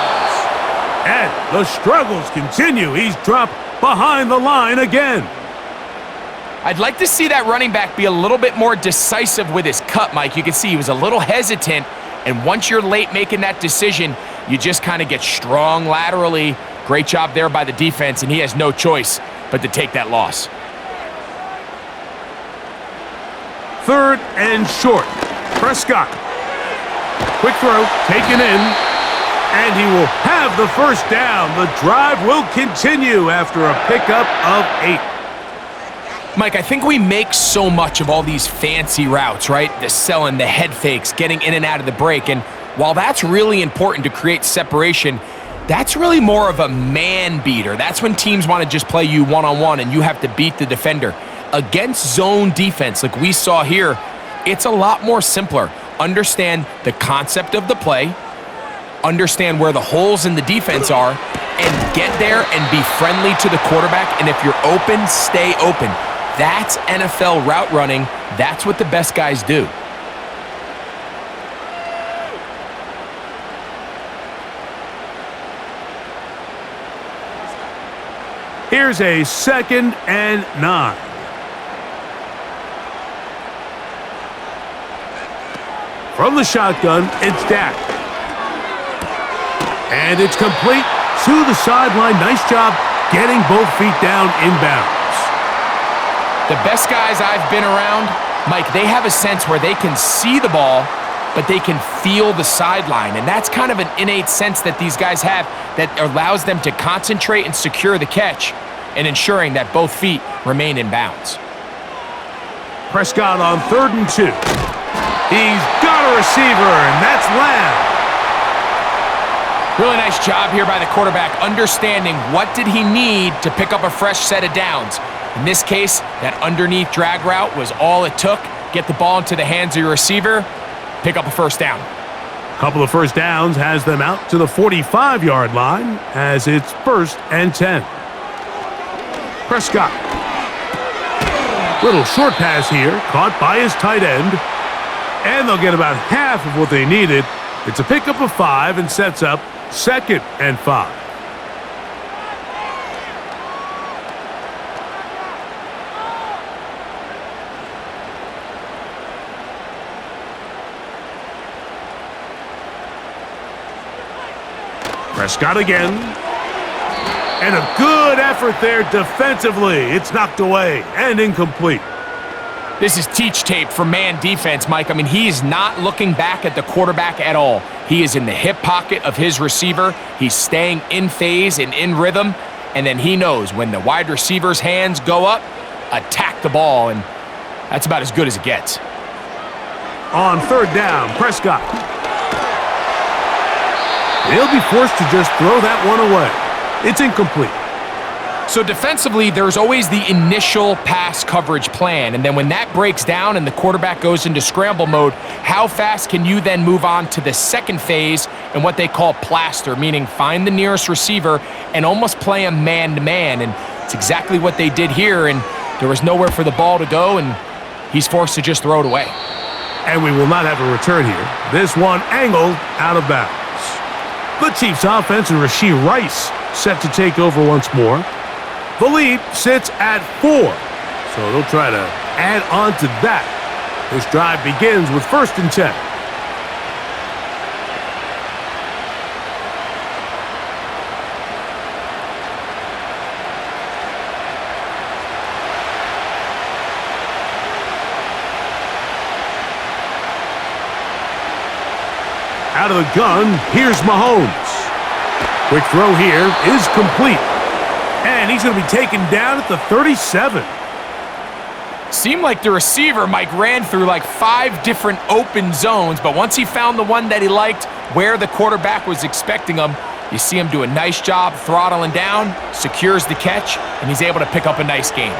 And the struggles continue. He's dropped behind the line again. I'd like to see that running back be a little bit more decisive with his cut, Mike. You can see he was a little hesitant, and once you're late making that decision, you just kind of get strong laterally. Great job there by the defense, and he has no choice but to take that loss. 3rd and short. Prescott. Quick throw, taken in, and he will have the 1st down. The drive will continue after a pickup of 8. Mike, I think we make so much of all these fancy routes, right? The selling, the head fakes, getting in and out of the break, and while that's really important to create separation, that's really more of a man beater. That's when teams want to just play you one-on-one and you have to beat the defender. Against zone defense, like we saw here, it's a lot more simpler. Understand the concept of the play, understand where the holes in the defense are, and get there and be friendly to the quarterback. And if you're open, stay open. That's NFL route running. That's what the best guys do. Here's a 2nd and 9. From the shotgun, it's Dak. And it's complete to the sideline. Nice job getting both feet down inbounds. The best guys I've been around, Mike, they have a sense where they can see the ball, but they can feel the sideline. And that's kind of an innate sense that these guys have that allows them to concentrate and secure the catch and ensuring that both feet remain in bounds. Prescott on 3rd and 2. He's got a receiver, and that's Lamb. Really nice job here by the quarterback, understanding what did he need to pick up a fresh set of downs. In this case, that underneath drag route was all it took. Get the ball into the hands of your receiver, pick up a 1st down. Couple of 1st downs has them out to the 45-yard line as it's 1st and 10. Prescott. Little short pass here, caught by his tight end. And they'll get about half of what they needed. It's a pickup of 5 and sets up 2nd and 5. Prescott again. And a good effort there defensively. It's knocked away and incomplete. This is teach tape for man defense, Mike. I mean, he is not looking back at the quarterback at all. He is in the hip pocket of his receiver. He's staying in phase and in rhythm. And then he knows when the wide receiver's hands go up, attack the ball. And that's about as good as it gets. On 3rd down, Prescott. He'll be forced to just throw that one away. It's incomplete. So defensively, there's always the initial pass coverage plan, and then when that breaks down and the quarterback goes into scramble mode, how fast can you then move on to the second phase and what they call plaster, meaning find the nearest receiver and almost play a man-to-man, and it's exactly what they did here, and there was nowhere for the ball to go, and he's forced to just throw it away. And we will not have a return here. This one angled out of bounds. The Chiefs offense and Rashee Rice set to take over once more. The lead sits at 4, so they'll try to add on to that. This drive begins with 1st and 10. out of the gun, here's Mahomes. Quick throw here is complete. And he's going to be taken down at the 37. Seemed like the receiver, Mike, ran through like 5 different open zones, but once he found the one that he liked, where the quarterback was expecting him, you see him do a nice job throttling down, secures the catch, and he's able to pick up a nice gain.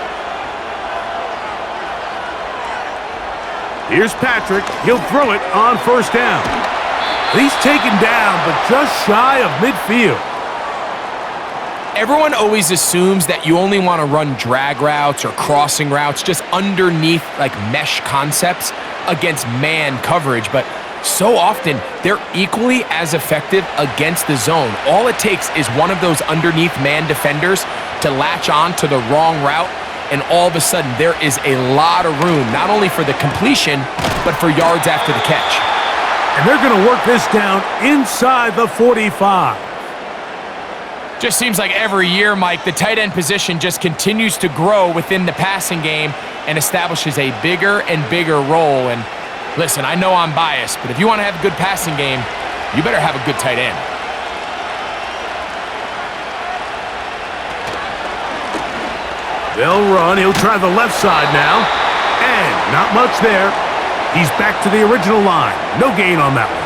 Here's Patrick. He'll throw it on first down. He's taken down, but just shy of midfield. Everyone always assumes that you only want to run drag routes or crossing routes just underneath like mesh concepts against man coverage, but so often they're equally as effective against the zone. All it takes is one of those underneath man defenders to latch on to the wrong route, and all of a sudden there is a lot of room, not only for the completion, but for yards after the catch. And they're going to work this down inside the 45. Just seems like every year, Mike, the tight end position just continues to grow within the passing game and establishes a bigger and bigger role. And listen, I know I'm biased, but if you want to have a good passing game, you better have a good tight end. They'll run. He'll try the left side now. And not much there. He's back to the original line. No gain on that one.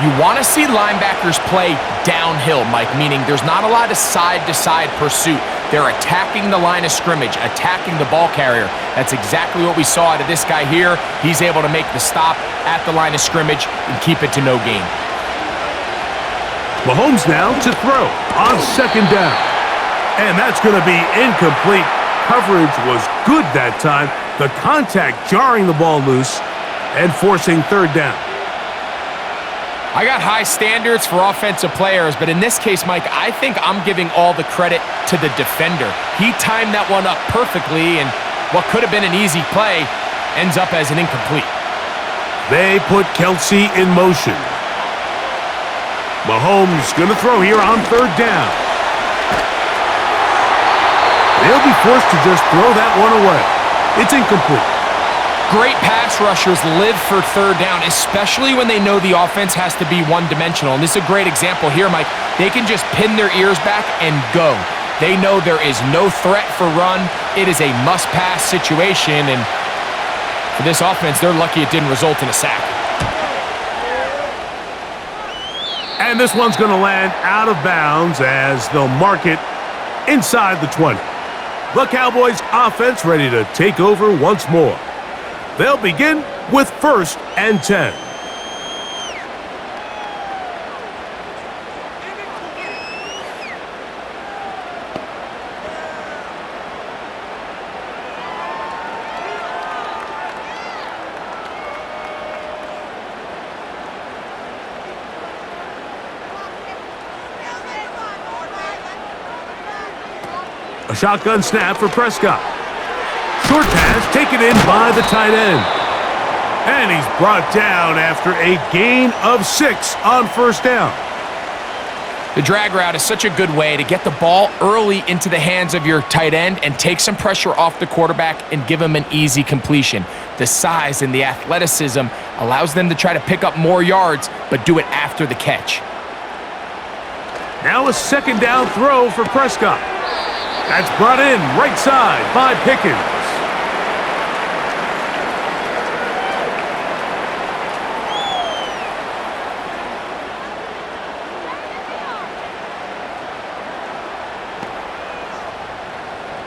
You want to see linebackers play downhill, Mike, meaning there's not a lot of side-to-side pursuit. They're attacking the line of scrimmage, attacking the ball carrier. That's exactly what we saw out of this guy here. He's able to make the stop at the line of scrimmage and keep it to no gain. Mahomes now to throw on second down. And that's going to be incomplete. Coverage was good that time. The contact jarring the ball loose and forcing third down. I got high standards for offensive players, but in this case, Mike, I think I'm giving all the credit to the defender. He timed that one up perfectly, and what could have been an easy play ends up as an incomplete. They put Kelsey in motion. Mahomes going to throw here on third down. They'll be forced to just throw that one away. It's incomplete. Great pass rushers live for third down, especially when they know the offense has to be one-dimensional. And this is a great example here, Mike. They can just pin their ears back and go. They know there is no threat for run. It is a must-pass situation, and for this offense, they're lucky it didn't result in a sack. And this one's going to land out of bounds as they'll mark it inside the 20. The Cowboys offense ready to take over once more. They'll begin with 1st and 10. A shotgun snap for Prescott. Short pass taken in by the tight end. And he's brought down after a gain of 6 on first down. The drag route is such a good way to get the ball early into the hands of your tight end and take some pressure off the quarterback and give him an easy completion. The size and the athleticism allows them to try to pick up more yards, but do it after the catch. Now a second down throw for Prescott. That's brought in right side by Pickens.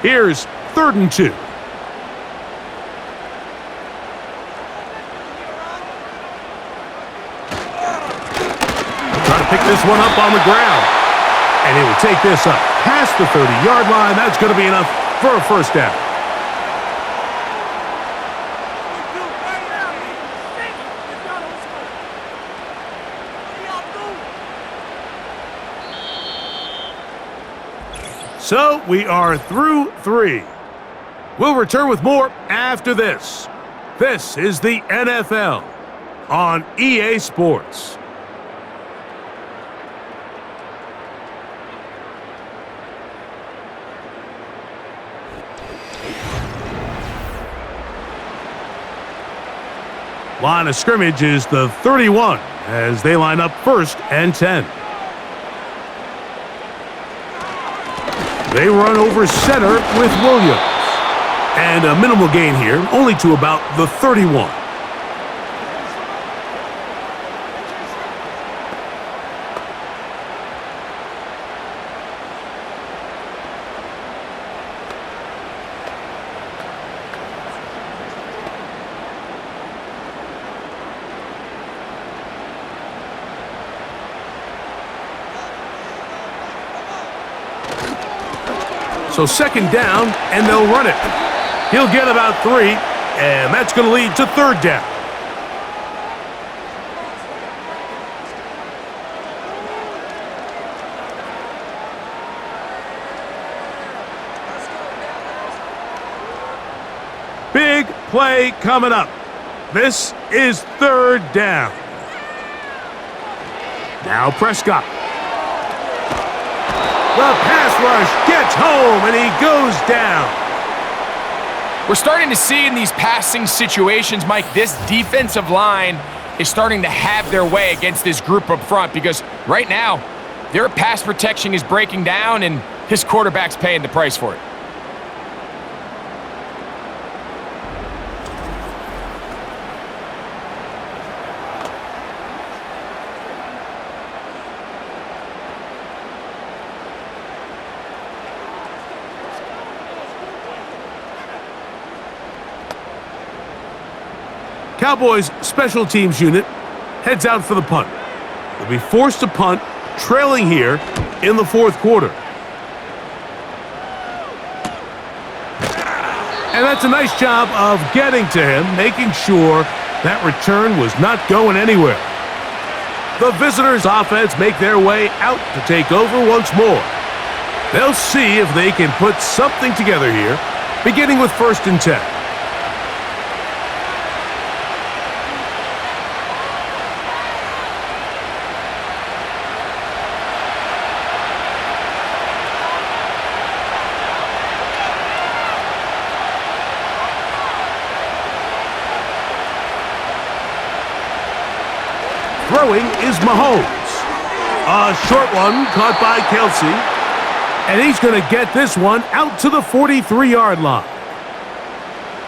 Here's 3rd and 2. Trying to pick this one up on the ground. And he will take this up past the 30-yard line. That's going to be enough for a first down. So we are through 3. We'll return with more after this. This is the NFL on EA Sports. Line of scrimmage is the 31 as they line up 1st and 10. They run over center with Williams. And a minimal gain here, only to about the 31. So 2nd down, and they'll run it. He'll get about 3, and that's going to lead to 3rd down. Big play coming up. This is 3rd down. Now Prescott. The pass rush gets home, and he goes down. We're starting to see in these passing situations, Mike, this defensive line is starting to have their way against this group up front because right now, their pass protection is breaking down, and his quarterback's paying the price for it. Cowboys special teams unit heads out for the punt. They'll be forced to punt, trailing here in the 4th quarter. And that's a nice job of getting to him, making sure that return was not going anywhere. The visitors' offense make their way out to take over once more. They'll see if they can put something together here, beginning with 1st and 10. Throwing is Mahomes. A short one caught by Kelsey. And he's going to get this one out to the 43-yard line.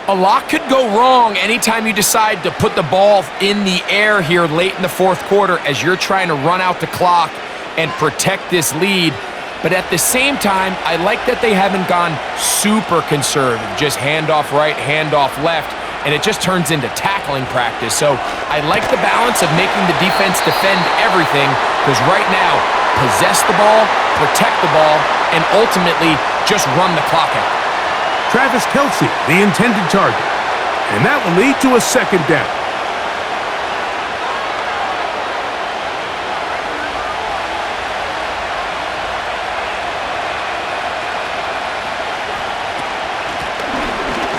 A lot could go wrong anytime you decide to put the ball in the air here late in the 4th quarter as you're trying to run out the clock and protect this lead. But at the same time, I like that they haven't gone super conservative, just handoff right, handoff left, and it just turns into tackling practice. So I like the balance of making the defense defend everything because right now, possess the ball, protect the ball, and ultimately just run the clock out. Travis Kelsey, the intended target. And that will lead to a 2nd down.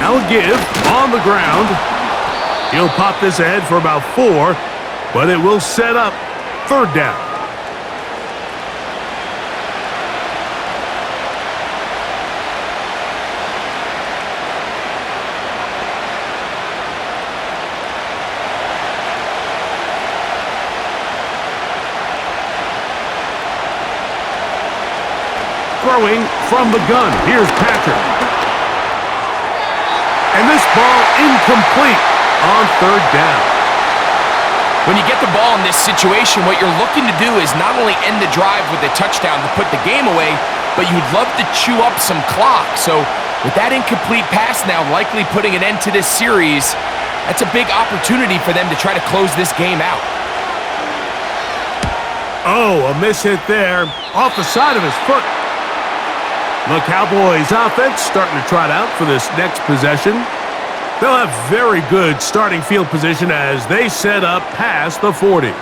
Now give on the ground. He'll pop this ahead for about 4, but it will set up 3rd down. Throwing from the gun. Here's Patrick. And this ball incomplete on 3rd down. When you get the ball in this situation, what you're looking to do is not only end the drive with a touchdown to put the game away, but you'd love to chew up some clock. So with that incomplete pass now likely putting an end to this series, that's a big opportunity for them to try to close this game out. Oh, a miss hit there off the side of his foot. The Cowboys offense starting to trot out for this next possession. They'll have very good starting field position as they set up past the 40.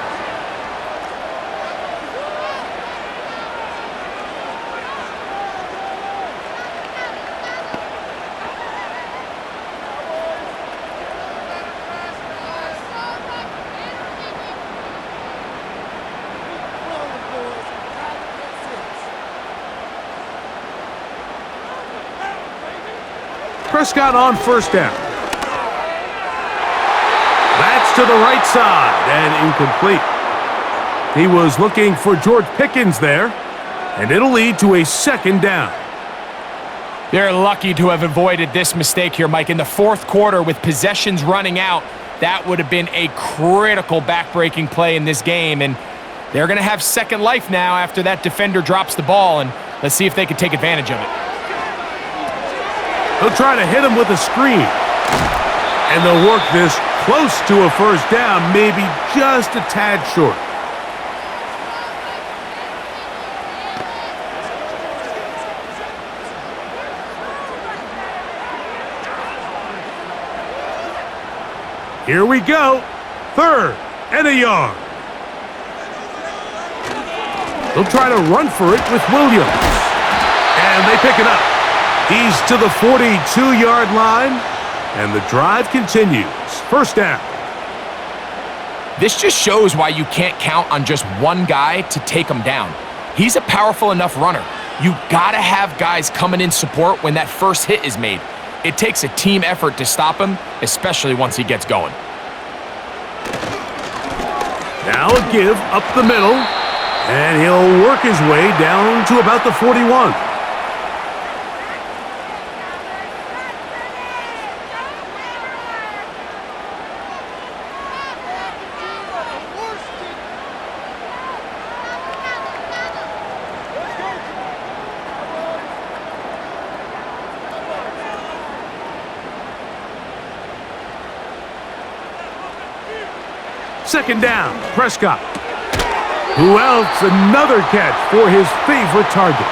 Prescott on 1st down. That's to to the right side and incomplete. He was looking for George Pickens there, and it'll lead to a second down. They're lucky to have avoided this mistake here, Mike. In the fourth quarter, with possessions running out, that would have been a critical back-breaking play in this game, and they're going to have second life now after that defender drops the ball, and let's see if they can take advantage of it. They'll try to hit him with a screen, and they'll work this close to a first down, maybe just a tad short. Here we go. Third and a yard. They'll try to run for it with Williams. And they pick it up. He's to the 42-yard line. And the drive continues. First down. This just shows why you can't count on just one guy to take him down. He's a powerful enough runner. You gotta have guys coming in support when that first hit is made. It takes a team effort to stop him, especially once he gets going. Now a give up the middle, and he'll work his way down to about the 41. Second down, Prescott. Who else? Another catch for his favorite target.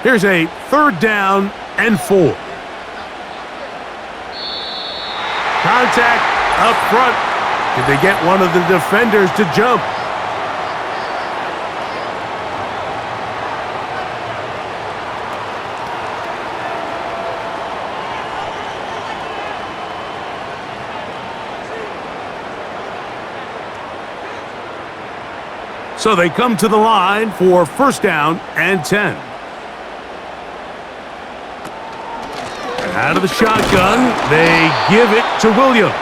Here's a third down and 4. Contact up front. Did they get one of the defenders to jump? So they come to the line for first down and 10. And out of the shotgun, they give it to Williams.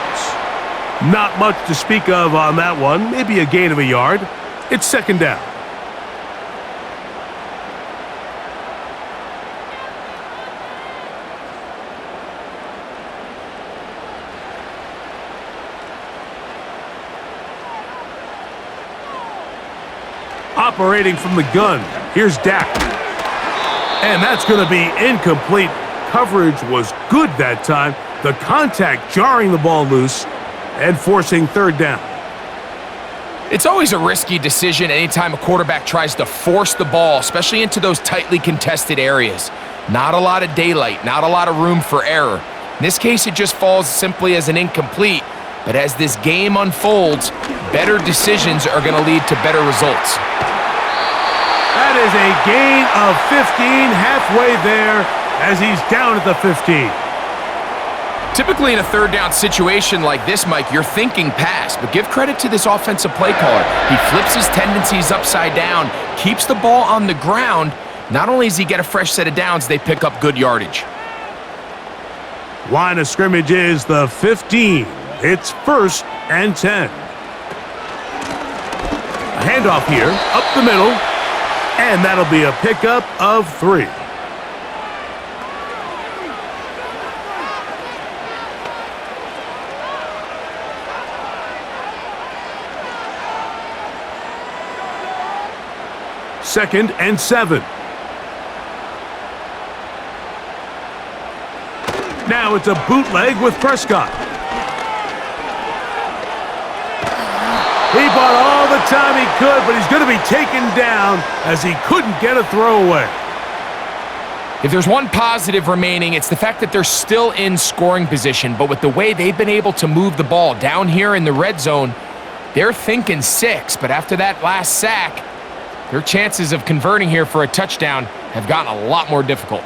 Not much to speak of on that one. Maybe a gain of a yard. It's second down. Operating from the gun, here's Dak. And that's going to be incomplete. Coverage was good that time. The contact jarring the ball loose and forcing third down. It's always a risky decision anytime a quarterback tries to force the ball, especially into those tightly contested areas. Not a lot of daylight, not a lot of room for error. In this case, it just falls simply as an incomplete. But as this game unfolds, better decisions are going to lead to better results. That is a gain of 15, halfway there as he's down at the 15. Typically in a third down situation like this, Mike, you're thinking pass, but give credit to this offensive play caller. He flips his tendencies upside down, keeps the ball on the ground. Not only does he get a fresh set of downs, they pick up good yardage. Line of scrimmage is the 15. It's first and 10. A handoff here, up the middle, and that'll be a pickup of 3. Second and 7. Now it's a bootleg with Prescott. He bought all the time he could, but he's going to be taken down as he couldn't get a throwaway. If there's one positive remaining, it's the fact that they're still in scoring position, but with the way they've been able to move the ball down here in the red zone, they're thinking 6, but after that last sack, their chances of converting here for a touchdown have gotten a lot more difficult.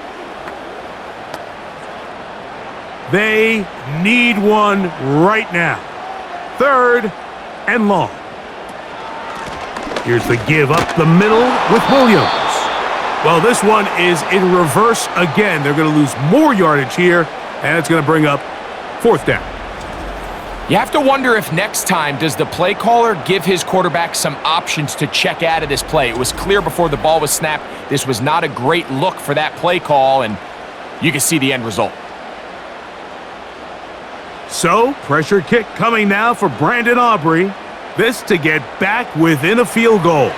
They need one right now. Third and long. Here's the give up the middle with Williams. Well, this one is in reverse again. They're going to lose more yardage here, and it's going to bring up 4th down. You have to wonder if next time does the play caller give his quarterback some options to check out of this play. It was clear before the ball was snapped. This was not a great look for that play call, and you can see the end result. So, pressure kick coming now for Brandon Aubrey. This to get back within a field goal.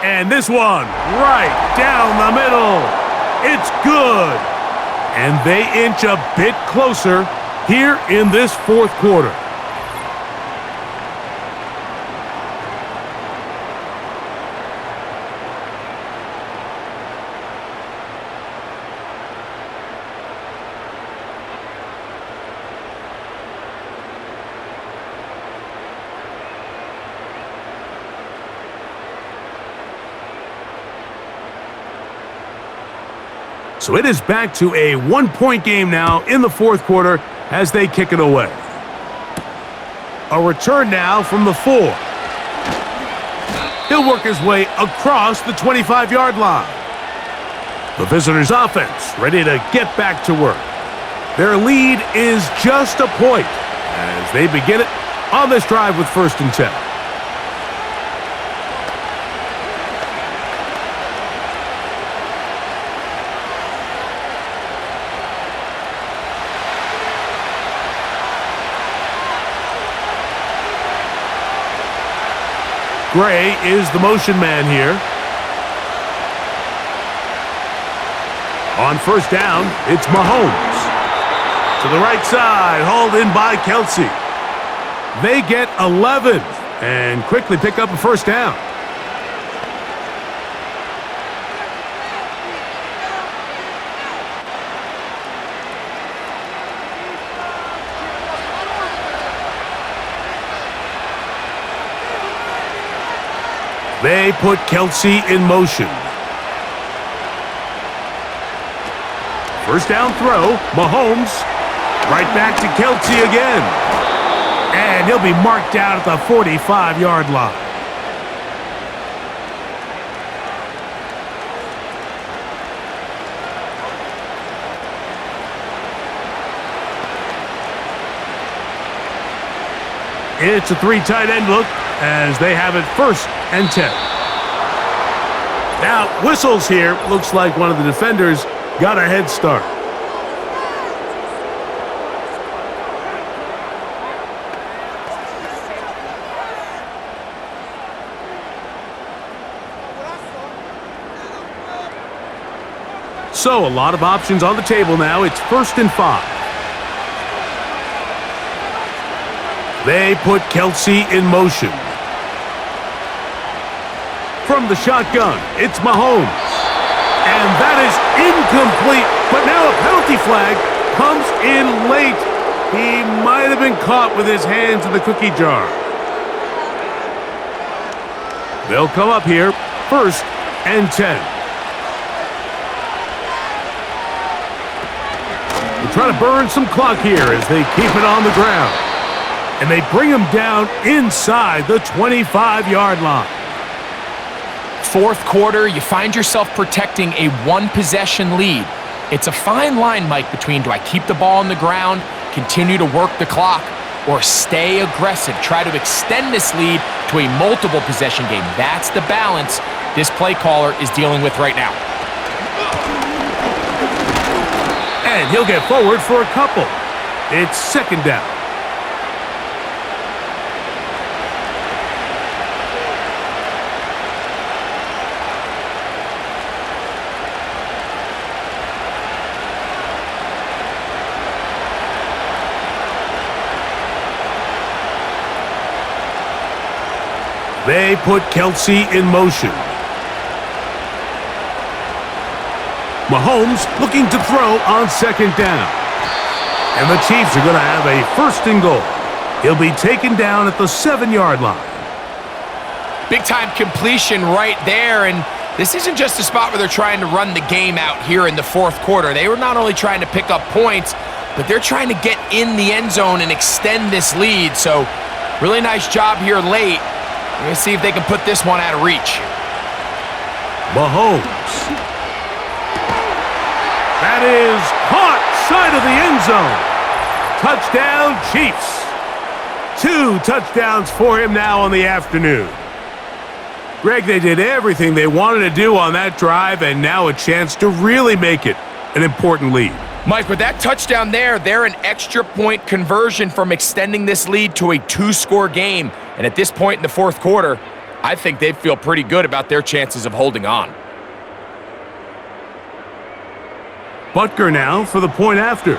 And this one, right down the middle. It's good. And they inch a bit closer here in this 4th quarter. So it is back to a 1-point game now in the 4th quarter as they kick it away. A return now from the 4. He'll work his way across the 25-yard line. The visitors' offense ready to get back to work. Their lead is just a point as they begin it on this drive with 1st and 10. Gray is the motion man here. On 1st down, it's Mahomes. To the right side, hauled in by Kelsey. They get 11 and quickly pick up a 1st down. They put Kelsey in motion. 1st down throw, Mahomes. Right back to Kelsey again. And he'll be marked down at the 45-yard line. It's a 3 tight end look as they have it 1st and 10. Now, whistles here. Looks like one of the defenders got a head start. So, a lot of options on the table now. It's 1st and 5. They put Kelsey in motion. From the shotgun, it's Mahomes. And that is incomplete. But now a penalty flag comes in late. He might have been caught with his hands in the cookie jar. They'll come up here, 1st and 10. They're trying to burn some clock here as they keep it on the ground. And they bring him down inside the 25-yard line. 4th quarter, you find yourself protecting a 1-possession lead. It's a fine line, Mike, between do I keep the ball on the ground, continue to work the clock, or stay aggressive, try to extend this lead to a multiple possession game. That's the balance this play caller is dealing with right now. And he'll get forward for a couple. It's 2nd down. They put Kelsey in motion. Mahomes looking to throw on 2nd down. And the Chiefs are going to have a 1st and goal. He'll be taken down at the 7-yard line. Big-time completion right there, and this isn't just a spot where they're trying to run the game out here in the 4th quarter. They were not only trying to pick up points, but they're trying to get in the end zone and extend this lead. So really nice job here late. Let's see if they can put this one out of reach. Mahomes. That is caught side of the end zone. Touchdown, Chiefs. 2 touchdowns for him now on the afternoon. Greg, they did everything they wanted to do on that drive, and now a chance to really make it an important lead. Mike, with that touchdown there, they're an extra point conversion from extending this lead to a 2-score game. And at this point in the fourth quarter, I think they'd feel pretty good about their chances of holding on. Butker now for the point after.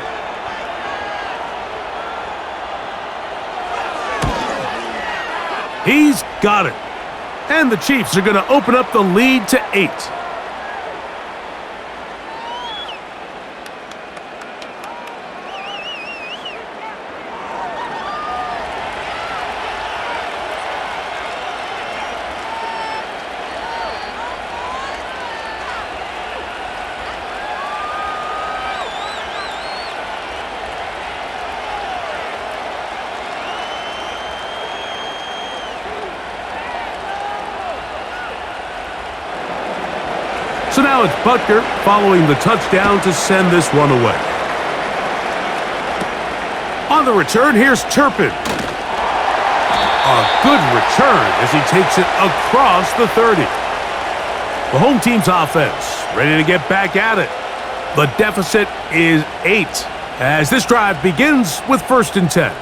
He's got it. And the Chiefs are going to open up the lead to 8. So now it's Butker following the touchdown to send this one away. On the return, here's Turpin. A good return as he takes it across the 30. The home team's offense ready to get back at it. The deficit is 8 as this drive begins with 1st and 10.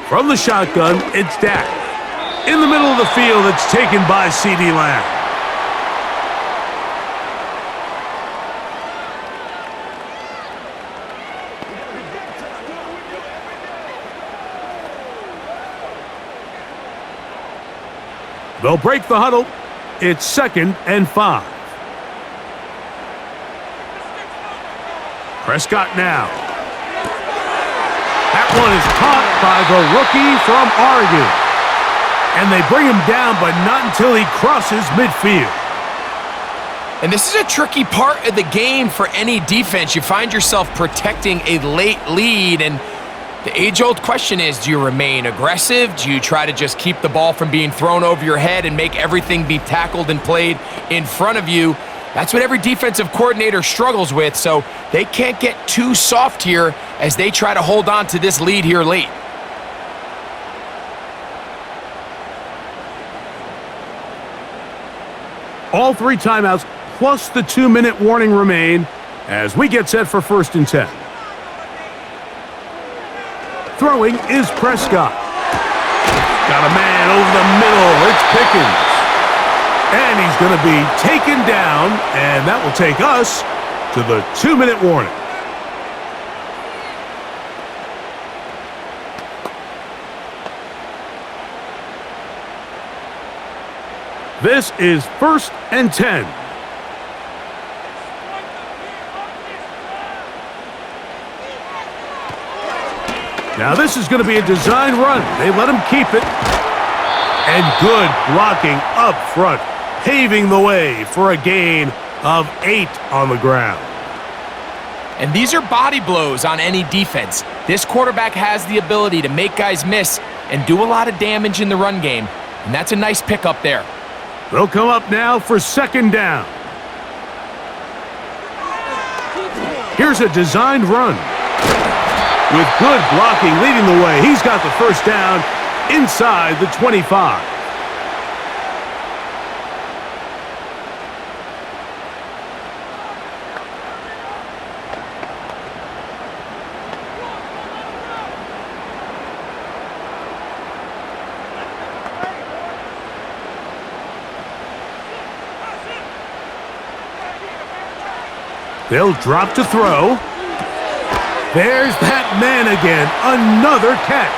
From the shotgun, it's Dak. In the middle of the field, it's taken by CeeDee Lamb. They'll break the huddle. It's 2nd and 5. Prescott now. That one is caught by the rookie from Oregon. And they bring him down, but not until he crosses midfield. And this is a tricky part of the game for any defense. You find yourself protecting a late lead, and the age-old question is, do you remain aggressive? Do you try to just keep the ball from being thrown over your head and make everything be tackled and played in front of you? That's what every defensive coordinator struggles with, so they can't get too soft here as they try to hold on to this lead here late. All 3 timeouts plus the 2-minute warning remain as we get set for 1st and 10. Throwing is Prescott. Got a man over the middle. It's Pickens. And he's going to be taken down, and that will take us to the 2-minute warning. This is 1st and 10. Now this is going to be a design run. They let him keep it. And good blocking up front, paving the way for a gain of 8 on the ground. And these are body blows on any defense. This quarterback has the ability to make guys miss and do a lot of damage in the run game. And that's a nice pickup there. They'll come up now for 2nd down. Here's a designed run. With good blocking leading the way, he's got the 1st down inside the 25. They'll drop to throw. There's that man again. Another catch.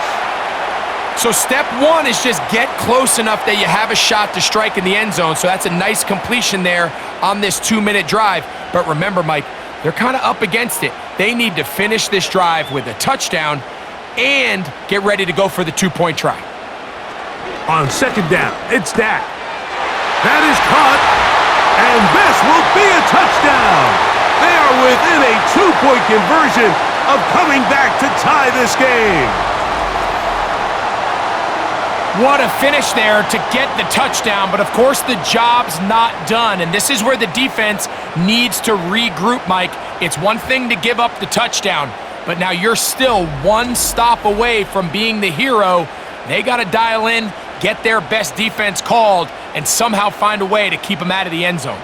So step 1 is just get close enough that you have a shot to strike in the end zone. So that's a nice completion there on this 2-minute drive. But remember, Mike, they're kind of up against it. They need to finish this drive with a touchdown and get ready to go for the two-point try. On second down, it's Dak. That is caught, and this will be a touchdown. They are within a two-point conversion of coming back to tie this game. What a finish there to get the touchdown, but of course the job's not done, and this is where the defense needs to regroup, Mike. It's one thing to give up the touchdown, but now you're still one stop away from being the hero. They got to dial in, get their best defense called, and somehow find a way to keep them out of the end zone.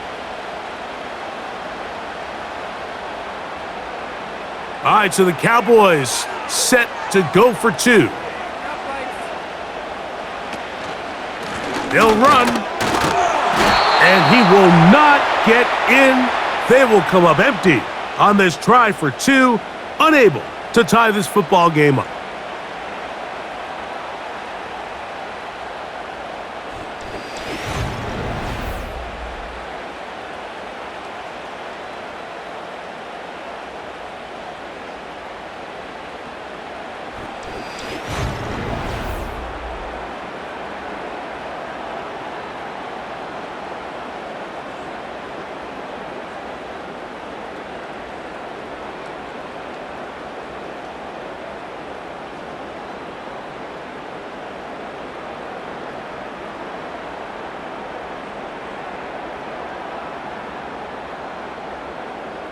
All right, so the Cowboys set to go for two. They'll run, and he will not get in. They will come up empty on this try for two, unable to tie this football game up.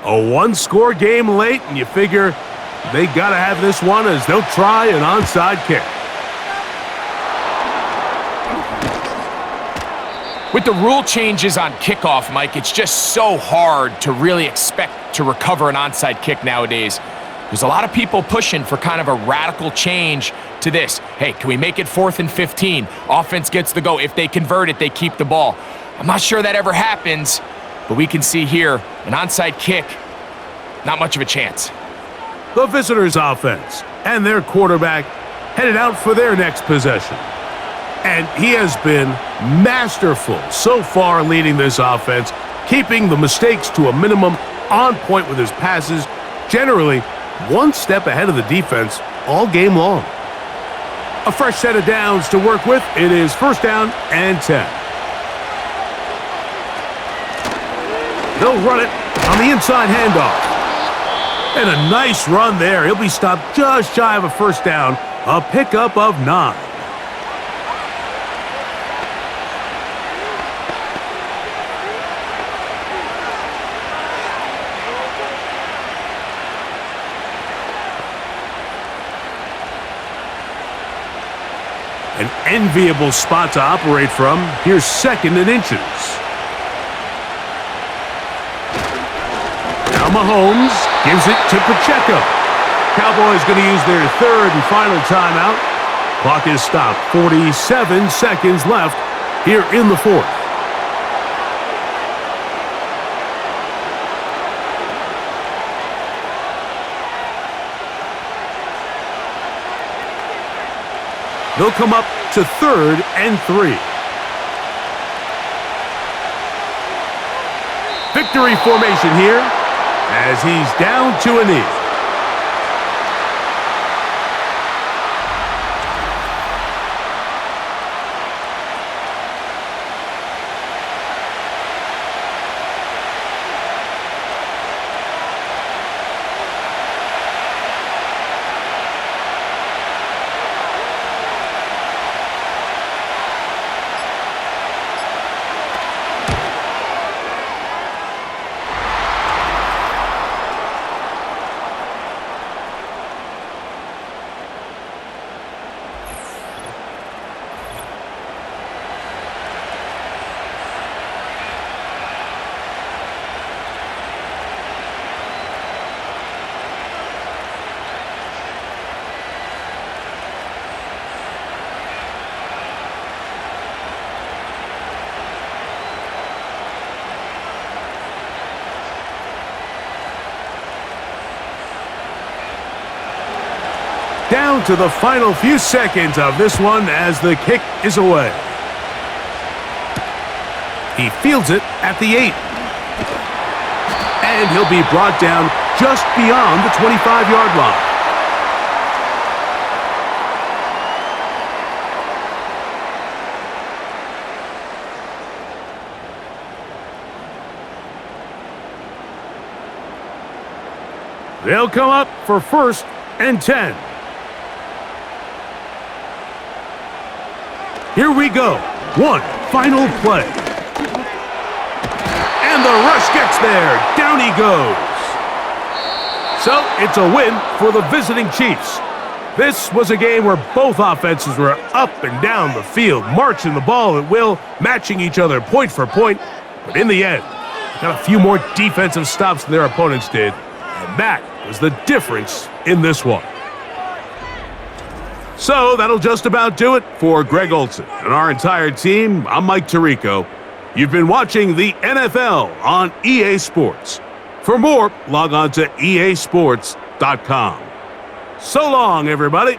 A one-score game late, and you figure they got to have this one as they'll try an onside kick. With the rule changes on kickoff, Mike, it's just so hard to really expect to recover an onside kick nowadays. There's a lot of people pushing for kind of a radical change to this. Hey, can we make it 4th and 15? Offense gets the go. If they convert it, they keep the ball. I'm not sure that ever happens, but we can see here an onside kick, not much of a chance. The visitors' offense and their quarterback headed out for their next possession. And he has been masterful so far leading this offense, keeping the mistakes to a minimum, on point with his passes, generally one step ahead of the defense all game long. A fresh set of downs to work with. It is 1st down and 10. They'll run it on the inside handoff. And a nice run there. He'll be stopped just shy of a 1st down. A pickup of 9. An enviable spot to operate from. Here's 2nd and inches. Now Mahomes gives it to Pacheco. Cowboys going to use their 3rd and final timeout. Clock is stopped. 47 seconds left here in the 4th. They'll come up to 3rd and 3. Victory formation here as he's down to a knee. Down to the final few seconds of this one as the kick is away. He fields it at the 8. and he'll be brought down just beyond the 25-yard line. They'll come up for 1st and 10. Here we go. One final play. And the rush gets there. Down he goes. So it's a win for the visiting Chiefs. This was a game where both offenses were up and down the field, marching the ball at will, matching each other point for point. But in the end, they got a few more defensive stops than their opponents did. And that was the difference in this one. So that'll just about do it for Greg Olson and our entire team. I'm Mike Tirico. You've been watching the NFL on EA Sports. For more, log on to easports.com. So long, everybody.